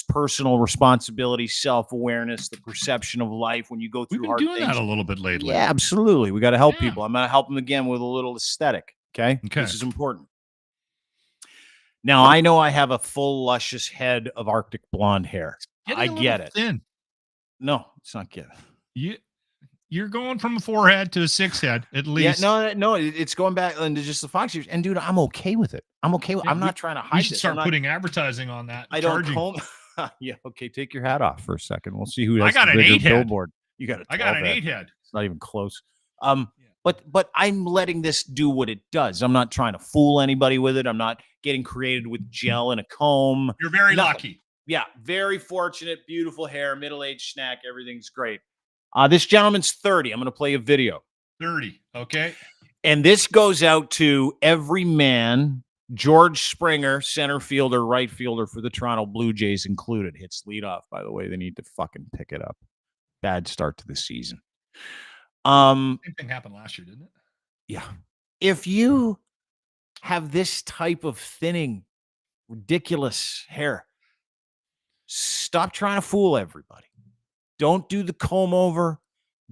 personal responsibility, self-awareness, the perception of life when you go through hard things. We've been doing that a little bit lately. Yeah, absolutely. We got to help people. I'm going to help them again with a little aesthetic. Okay. This is important. Now, I know I have a full, luscious head of Arctic blonde hair. I get it. Thin. No, it's not good. You're going from a 4-head to a 6-head at least. Yeah, no, it's going back into just the Fox years. And dude, I'm okay with it. I'm okay with. I'm not trying to hide. You should start putting advertising on that. I don't comb. Yeah, okay. Take your hat off for a second. We'll see who has I got the an bigger 8-head billboard. You got I got an 8-head. It's not even close. But I'm letting this do what it does. I'm not trying to fool anybody with it. I'm not getting created with gel and a comb. You're very lucky. Yeah, very fortunate, beautiful hair, middle-aged snack. Everything's great. This gentleman's 30. I'm going to play a video. 30. Okay. And this goes out to every man. George Springer, center fielder, right fielder for the Toronto Blue Jays included. Hits leadoff, by the way. They need to fucking pick it up. Bad start to the season. Same thing happened last year, didn't it? Yeah. If you have this type of thinning, ridiculous hair, stop trying to fool everybody. Don't do the comb over.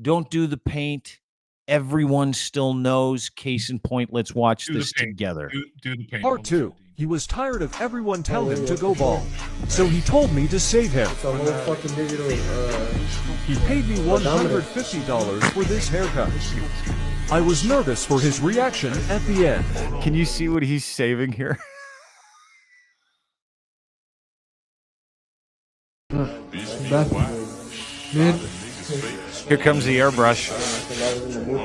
Don't do the paint. Everyone still knows. Case in point, let's watch this together. Do the paint. Part 2. He was tired of everyone telling him to go bald, so he told me to save him. He paid me $150 for this haircut. I was nervous for his reaction at the end. Can you see what he's saving here? Here comes the airbrush.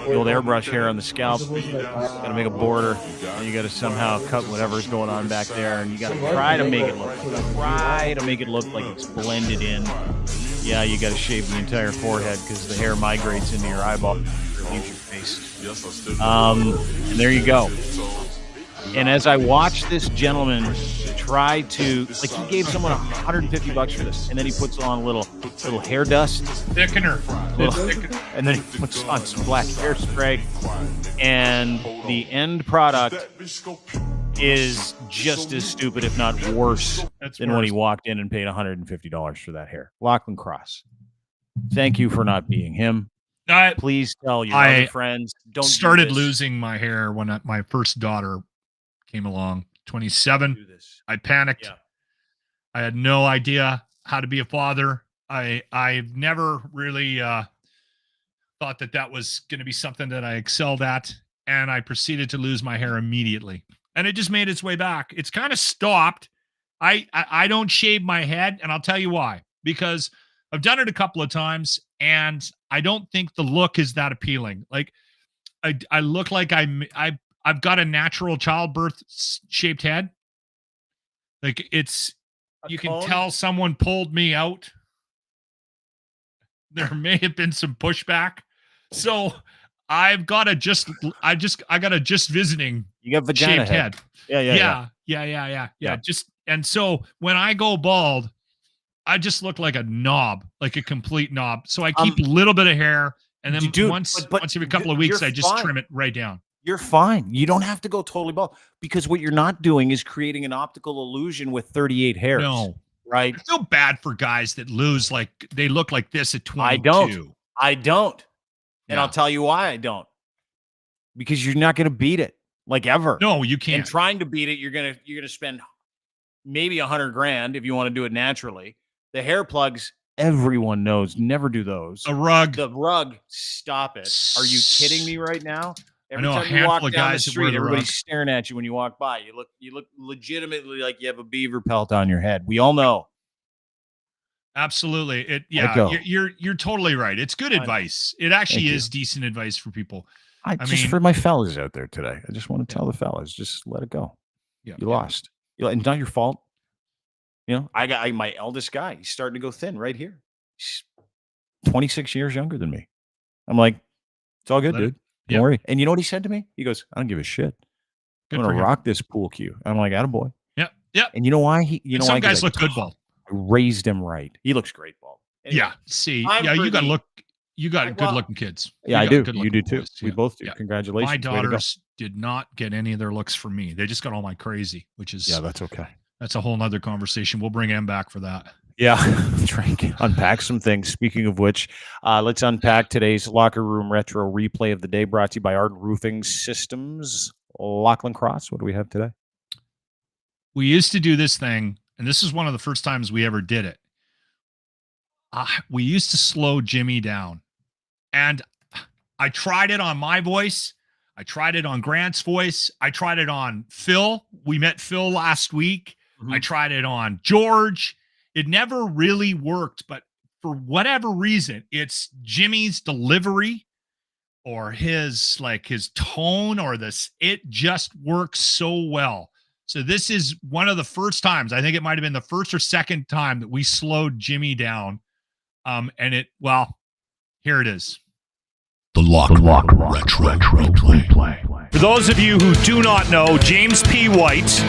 The old airbrush hair on the scalp. Got to make a border. And you got to somehow cut whatever's going on back there, and you got to try to make it look like it's blended in. Yeah, you got to shave the entire forehead because the hair migrates into your eyeball, leaves your face. And there you go. And as I watched this gentleman try to, like, he gave someone $150 for this, and then he puts on a little hair dust Thickener. and then he puts on some black hairspray, and the end product is just as stupid, if not worse, than when he walked in and paid $150 for that hair. Lachlan Cross, thank you for not being him. Please tell your other friends. Don't started losing my hair when my first daughter came along. 27. I panicked. Yeah. I had no idea how to be a father. I've never really thought that was going to be something that I excelled at, and I proceeded to lose my hair immediately. And it just made its way back. It's kind of stopped. I don't shave my head, and I'll tell you why. Because I've done it a couple of times, and I don't think the look is that appealing. Like, I look like I've got a natural childbirth shaped head. Like, you can tell someone pulled me out. There may have been some pushback. So I got a just visiting. You got vagina head. Yeah. Yeah. Just, and so when I go bald, I just look like a knob, like a complete knob. So I keep a little bit of hair, and then once every couple of weeks, I just trim it right down. You're fine. You don't have to go totally bald, because what you're not doing is creating an optical illusion with 38 hairs. No. Right? I feel bad for guys that lose, like, they look like this at 22. I don't. And Yeah. I'll tell you why I don't. Because you're not going to beat it, like, ever. No, you can't. And trying to beat it, you're going to spend maybe $100,000 if you want to do it naturally. The hair plugs, everyone knows, never do those. The rug, stop it. Are you kidding me right now? Every I know time a you walk handful of down the guys that street, wear the everybody's rug. staring at you when you walk by. You look legitimately like you have a beaver pelt on your head. We all know. Absolutely. You're totally right. It's good advice. It actually is decent advice for people. I mean, for my fellas out there today, I just want to tell the fellas, just let it go. Yeah, you lost. It's not your fault. You know, I got my eldest guy. He's starting to go thin right here. He's 26 years younger than me. I'm like, it's all good, dude. Don't worry. And you know what he said to me? He goes, I don't give a shit. I'm going to rock this pool cue. I'm like, attaboy. Yeah. And you know why? Some guys look good bald. I raised him right. He looks great bald. Anyway, Yeah. See, you got good looking kids. Yeah, I do. You do too. Boys. We both do. Congratulations. My daughters did not get any of their looks from me. They just got all my crazy, which is that's okay. That's a whole nother conversation. We'll bring em back for that. Yeah, try and unpack some things. Speaking of which, let's unpack today's Locker Room Retro Replay of the Day, brought to you by Arden Roofing Systems. Lachlan Cross, what do we have today? We used to do this thing, and this is one of the first times we ever did it. We used to slow Jimmy down. And I tried it on my voice. I tried it on Grant's voice. I tried it on Phil. We met Phil last week. I tried it on George. It never really worked, but for whatever reason, it's Jimmy's delivery or his tone or this, it just works so well. So this is one of the first times, I think it might've been the first or second time that we slowed Jimmy down. Here it is. The Lock Retro Replay. For those of you who do not know, James P. White,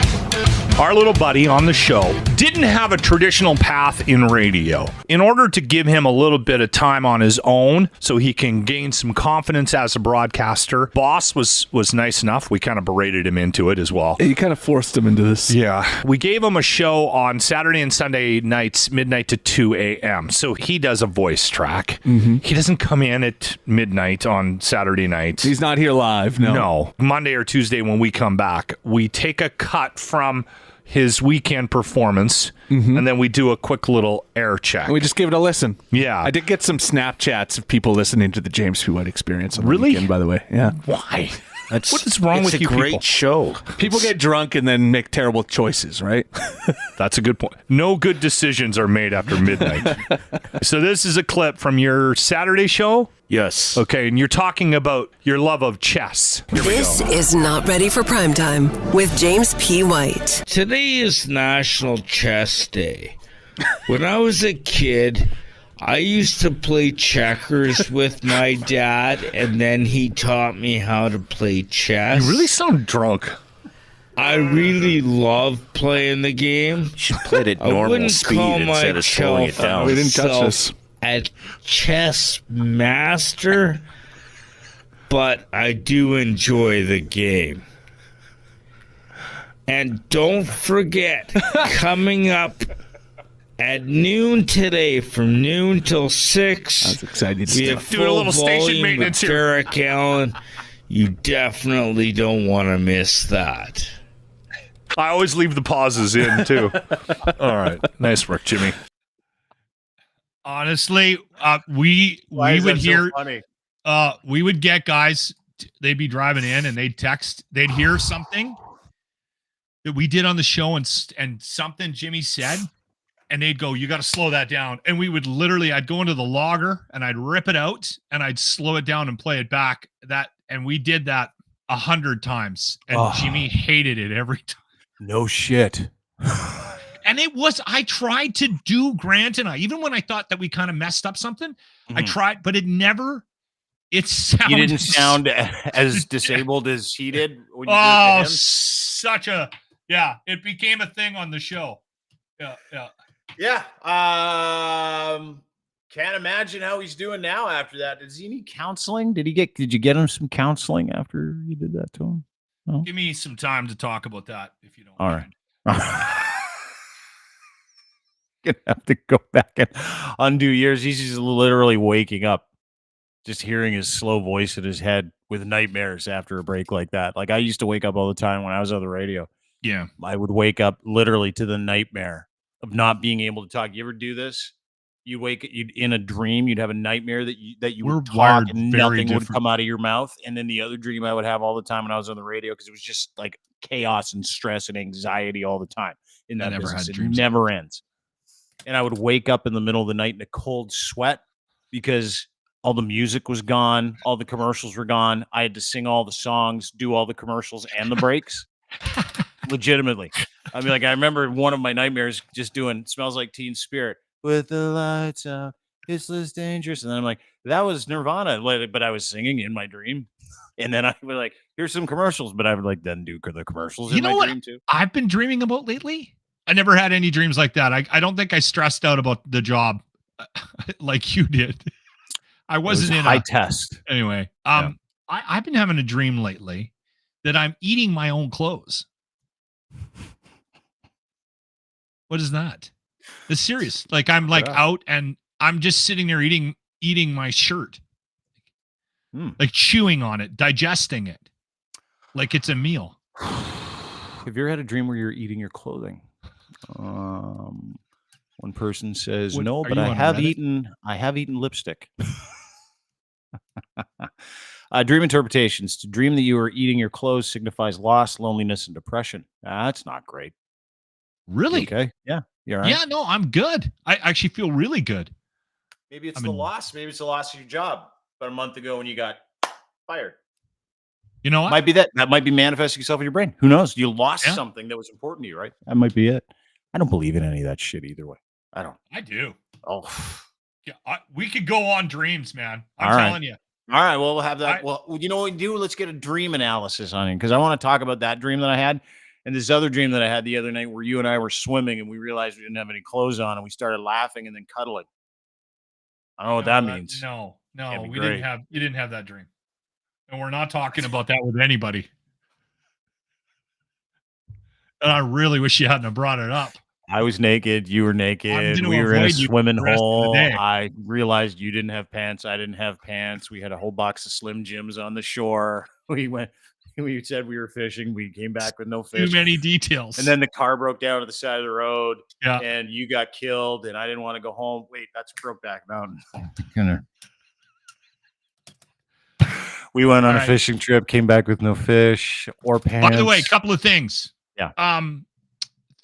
our little buddy on the show, didn't have a traditional path in radio. In order to give him a little bit of time on his own so he can gain some confidence as a broadcaster, Boss was nice enough. We kind of berated him into it as well. You kind of forced him into this. Yeah. We gave him a show on Saturday and Sunday nights, midnight to 2 a.m. So he does a voice track. Mm-hmm. He doesn't come in at midnight on Saturday nights. He's not here live, no. No. Monday or Tuesday when we come back, we take a cut from his weekend performance, and then we do a quick little air check. And we just give it a listen. Yeah. I did get some Snapchats of people listening to the James P. White Experience on the Really? weekend, by the way. Yeah. Why? What is wrong with you people? It's a great show. People get drunk and then make terrible choices, right? That's a good point. No good decisions are made after midnight. So this is a clip from your Saturday show? Yes. Okay, and you're talking about your love of chess. This is Not Ready for Primetime with James P. White. Today is National Chess Day. When I was a kid, I used to play checkers with my dad, and then he taught me how to play chess. You really sound drunk. I really love playing the game. You should play it at I normal wouldn't speed call instead of slowing it myself down. We didn't touch this. a chess master, but I do enjoy the game. And don't forget, coming up at noon today, from noon till 6, That's exciting we have stuff. full Doing a little station volume maintenance with here. Derek Allen. You definitely don't want to miss that. I always leave the pauses in too. All right. Nice work, Jimmy. Honestly, we would hear we would get guys, they'd be driving in and they'd hear something that we did on the show and something Jimmy said, and they'd go, "You got to slow that down." And we would literally, I'd go into the logger and I'd rip it out and I'd slow it down and play it back. And we did that 100 times, and Jimmy hated it every time. No shit. And I tried to do Grant and I, even when I thought that we kind of messed up something, I tried, but it sounded. You didn't sound as disabled as he did when you did it to him? It became a thing on the show. Yeah. Can't imagine how he's doing now after that. Does he need counseling? Did you get him some counseling after you did that to him? No? Give me some time to talk about that if you don't All mind. right. Gonna have to go back and undo years. He's just literally waking up, just hearing his slow voice in his head with nightmares after a break like that. Like I used to wake up all the time when I was on the radio. Yeah. I would wake up literally to the nightmare of not being able to talk. You ever do this? You'd in a dream, you'd have a nightmare that you would talk and nothing would come out of your mouth. And then the other dream I would have all the time when I was on the radio, because it was just like chaos and stress and anxiety all the time in that business. It never ends. And I would wake up in the middle of the night in a cold sweat because all the music was gone. All the commercials were gone. I had to sing all the songs, do all the commercials and the breaks. Legitimately. I mean, like, I remember one of my nightmares just doing Smells Like Teen Spirit. With the lights out, it's less dangerous. And then I'm like, that was Nirvana. But I was singing in my dream. And then I would like, here's some commercials. But I would like then do the commercials in my dream too. I've been dreaming about lately? I never had any dreams like that. I don't think I stressed out about the job like you did. I wasn't in high test. Anyway, I've been having a dream lately that I'm eating my own clothes. What is that? It's serious. Like I'm like out and I'm just sitting there eating my shirt, like chewing on it, digesting it, like it's a meal. Have you ever had a dream where you're eating your clothing? One person says no, but I have eaten lipstick. Dream interpretations. To dream that you are eating your clothes signifies loss, loneliness, and depression. That's not great. Really? Okay. Yeah. You're right. Yeah, no, I'm good. I actually feel really good. Maybe it's the loss. Maybe it's the loss of your job. About a month ago when you got fired. You know what? Might be that might be manifesting itself in your brain. Who knows? You lost something that was important to you, right? That might be it. I don't believe in any of that shit either way. I don't. I do. Oh. Yeah, we could go on dreams, man. I'm telling you. All right. Well, we'll have that. Well, you know what we do? Let's get a dream analysis on it because I want to talk about that dream that I had. And this other dream that I had the other night where you and I were swimming and we realized we didn't have any clothes on and we started laughing and then cuddling. I don't know what that means. No, you didn't have that dream. And we're not talking about that with anybody. And I really wish you hadn't have brought it up. I was naked. You were naked. We were in a swimming hole. I realized you didn't have pants. I didn't have pants. We had a whole box of Slim Jims on the shore. We said we were fishing. We came back with no fish. Too many details. And then the car broke down to the side of the road. Yeah. And you got killed. And I didn't want to go home. Wait, that's Brokeback Mountain. We went on a fishing trip, came back with no fish or pants. By the way, a couple of things. Yeah.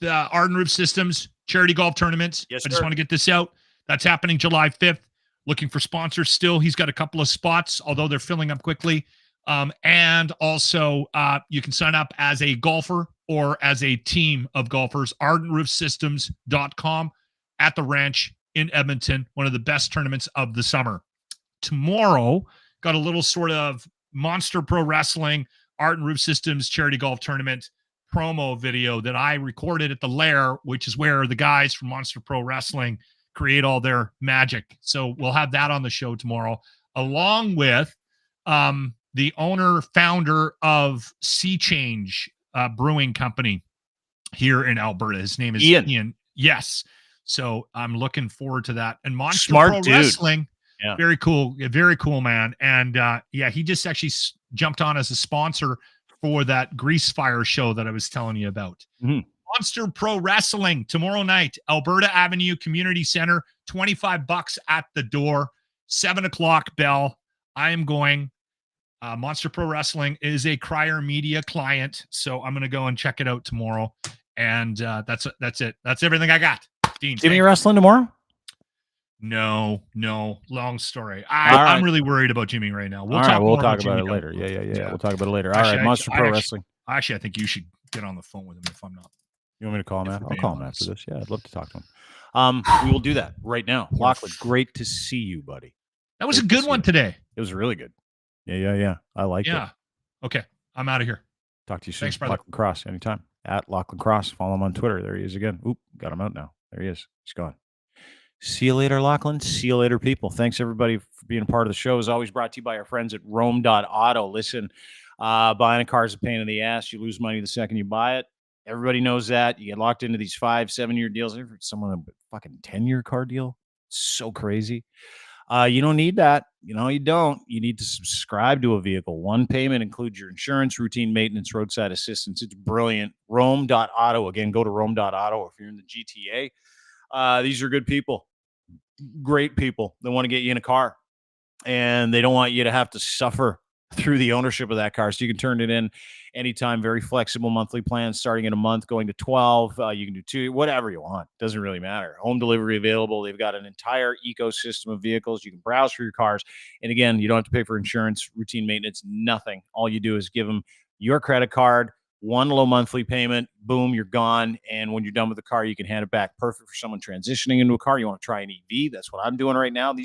The Arden Roof Systems charity golf tournament. Yes, I just want to get this out. That's happening July 5th. Looking for sponsors still. He's got a couple of spots, although they're filling up quickly. And also you can sign up as a golfer or as a team of golfers. ArdenRoofSystems.com at the ranch in Edmonton. One of the best tournaments of the summer. Tomorrow, got a little sort of Monster Pro Wrestling Arden Roof Systems charity golf tournament. promo video that I recorded at the Lair, which is where the guys from Monster Pro Wrestling create all their magic. So we'll have that on the show tomorrow, along with the owner, founder of Sea Change Brewing Company here in Alberta. His name is Ian. Yes. So I'm looking forward to that. And Monster Pro Wrestling, very cool, man. And he just actually jumped on as a sponsor for that Grease Fire show that I was telling you about. Mm-hmm. Monster Pro Wrestling tomorrow night, Alberta Avenue Community Center, $25 at the door, 7:00 bell. I am going. Monster Pro Wrestling is a Crier Media client, so I'm going to go and check it out tomorrow. And that's it. That's everything I got. Dean, Jimmy wrestling tomorrow? No, long story. I'm really worried about Jimmy right now. We'll talk about it later. Yeah. We'll talk about it later. All right, Monster Pro Wrestling. Actually, I think you should get on the phone with him if I'm not. You want me to call him? I'll call him after this. Yeah, I'd love to talk to him. We will do that right now. Lachlan, great to see you, buddy. That was a good one today. It was really good. Yeah. I liked it. Okay. I'm out of here. Talk to you soon. Thanks, brother. Lachlan Cross, anytime. At Lachlan Cross. Follow him on Twitter. There he is again. Oop, got him out now. There he is. He's gone. See you later, Lachlan. See you later, people. Thanks, everybody, for being a part of the show. As always, brought to you by our friends at Rome.auto. Listen, buying a car is a pain in the ass. You lose money the second you buy it. Everybody knows that. You get locked into these 5-7 year deals. I've heard someone a fucking 10-year car deal. It's so crazy. You don't need that. You don't. You need to subscribe to a vehicle. One payment includes your insurance, routine maintenance, roadside assistance. It's brilliant. Rome.auto. Again, go to Rome.auto if you're in the GTA. These are good people. Great people. They want to get you in a car, and they don't want you to have to suffer through the ownership of that car. So you can turn it in anytime. Very flexible monthly plans starting in a month, going to 12. You can do 2, whatever you want. Doesn't really matter. Home delivery available. They've got an entire ecosystem of vehicles. You can browse for your cars. And again, you don't have to pay for insurance, routine maintenance, nothing. All you do is give them your credit card, one low monthly payment, boom, you're gone. And when you're done with the car, you can hand it back. Perfect for someone transitioning into a car. You want to try an EV. That's what I'm doing right now. I'm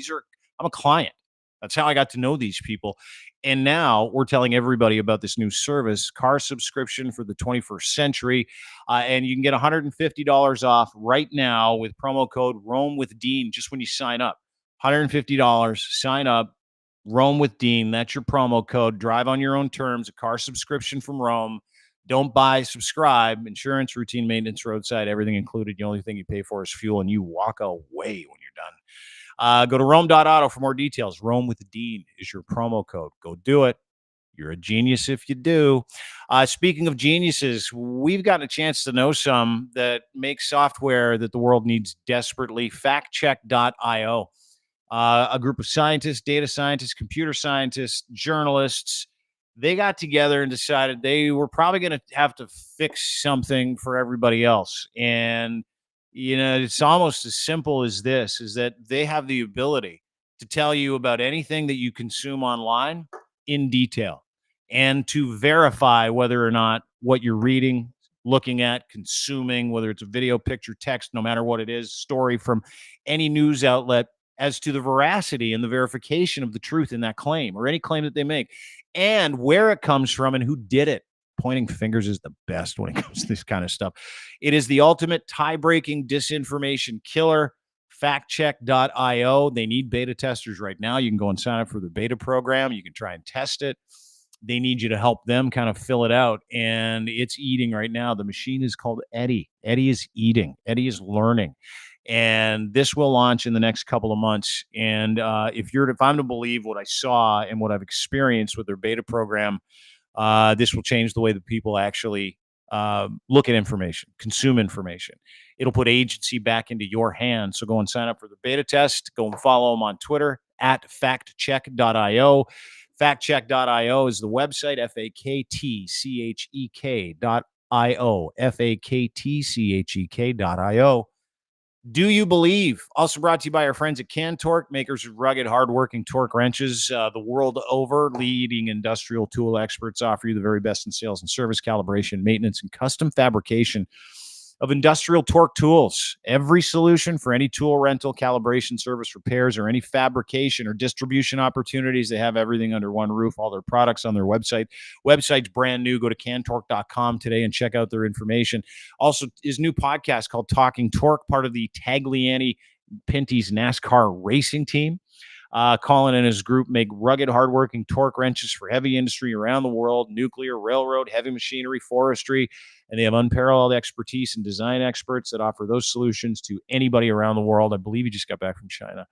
a client. That's how I got to know these people. And now we're telling everybody about this new service, car subscription for the 21st century. And you can get $150 off right now with promo code Rome with Dean, just when you sign up. $150, sign up, Rome with Dean. That's your promo code. Drive on your own terms, a car subscription from Rome. Don't buy, subscribe, insurance, routine maintenance, roadside, everything included. The only thing you pay for is fuel, and you walk away when you're done. Go to Rome.auto for more details. Rome with Dean is your promo code. Go do it. You're a genius if you do. Speaking of geniuses, we've gotten a chance to know some that make software that the world needs desperately. Factcheck.io. A group of scientists, data scientists, computer scientists, journalists, they got together and decided they were probably going to have to fix something for everybody else. And, it's almost as simple as this, is that they have the ability to tell you about anything that you consume online in detail and to verify whether or not what you're reading, looking at, consuming, whether it's a video, picture, text, no matter what it is, story from any news outlet, as to the veracity and the verification of the truth in that claim or any claim that they make, and where it comes from and who did it. Pointing fingers is the best when it comes to this kind of stuff. It is the ultimate tie-breaking disinformation killer. Factcheck.io. They need beta testers right now. You can go and sign up for the beta program. You can try and test it. They need you to help them kind of fill it out. And it's eating right now. The machine is called Eddie. Eddie is eating. Eddie is learning. And this will launch in the next couple of months. And if I'm to believe what I saw and what I've experienced with their beta program, this will change the way that people actually look at information, consume information. It'll put agency back into your hands. So go and sign up for the beta test. Go and follow them on Twitter at factcheck.io. Factcheck.io is the website, FAKTCHEK.io. FAKTCHEK.io. Do you believe? Also brought to you by our friends at Can-Torque, makers of rugged, hardworking torque wrenches the world over. Leading industrial tool experts offer you the very best in sales and service, calibration, maintenance, and custom fabrication of industrial torque tools. Every solution for any tool rental, calibration, service, repairs, or any fabrication or distribution opportunities. They have everything under one roof, all their products on their website. Website's brand new. Go to cantorque.com today and check out their information. Also, his new podcast called Talking Torque, part of the Tagliani Pinty's NASCAR racing team. Colin and his group make rugged, hardworking torque wrenches for heavy industry around the world, nuclear, railroad, heavy machinery, forestry, and they have unparalleled expertise and design experts that offer those solutions to anybody around the world. I believe he just got back from China.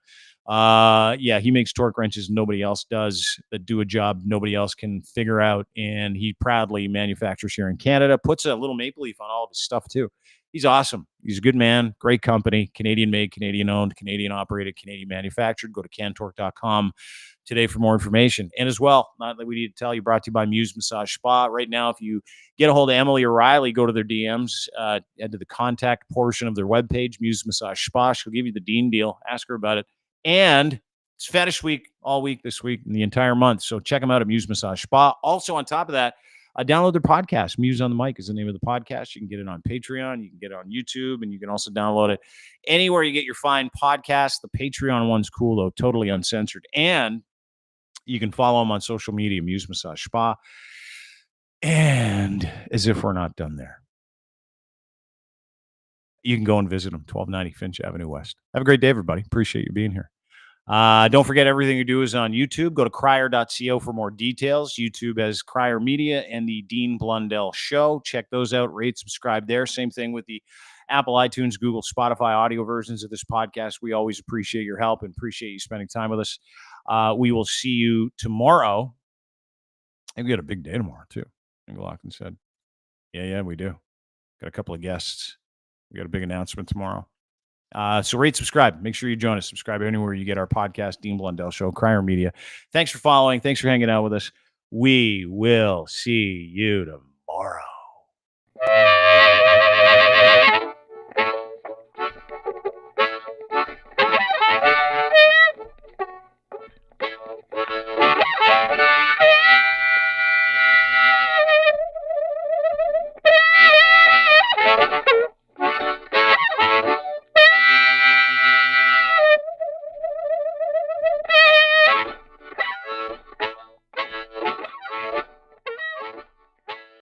He makes torque wrenches nobody else does, that do a job nobody else can figure out, and he proudly manufactures here in Canada, puts a little maple leaf on all of his stuff too. He's awesome. He's a good man, great company, Canadian made, Canadian owned, Canadian operated, Canadian manufactured. Go to cantorque.com today for more information. And as well, not that we need to tell you, brought to you by MUSE Massage Spa. Right now, if you get a hold of Emily O'Reilly, go to their DMs, head to the contact portion of their webpage, MUSE Massage Spa. She'll give you the Dean deal. Ask her about it. And it's Fetish Week all week this week and the entire month. So check them out at MUSE Massage Spa. Also, on top of that, download their podcast. Muse on the Mic is the name of the podcast. You can get it on Patreon. You can get it on YouTube. And you can also download it anywhere you get your fine podcasts. The Patreon one's cool, though. Totally uncensored. And you can follow them on social media, Muse Massage Spa. And as if we're not done there, you can go and visit them, 1290 Finch Avenue West. Have a great day, everybody. Appreciate you being here. Don't forget, everything you do is on YouTube. Go to crier.co for more details. YouTube has Crier Media and the Dean Blundell Show. Check those out. Rate, subscribe there. Same thing with the Apple, iTunes, Google, Spotify audio versions of this podcast. We always appreciate your help and appreciate you spending time with us. We will see you tomorrow. And we got a big day tomorrow, too. Lockton said. Yeah, we do. Got a couple of guests. We got a big announcement tomorrow. So rate, subscribe. Make sure you join us. Subscribe anywhere you get our podcast, Dean Blundell Show, Crier Media. Thanks for following. Thanks for hanging out with us. We will see you tomorrow.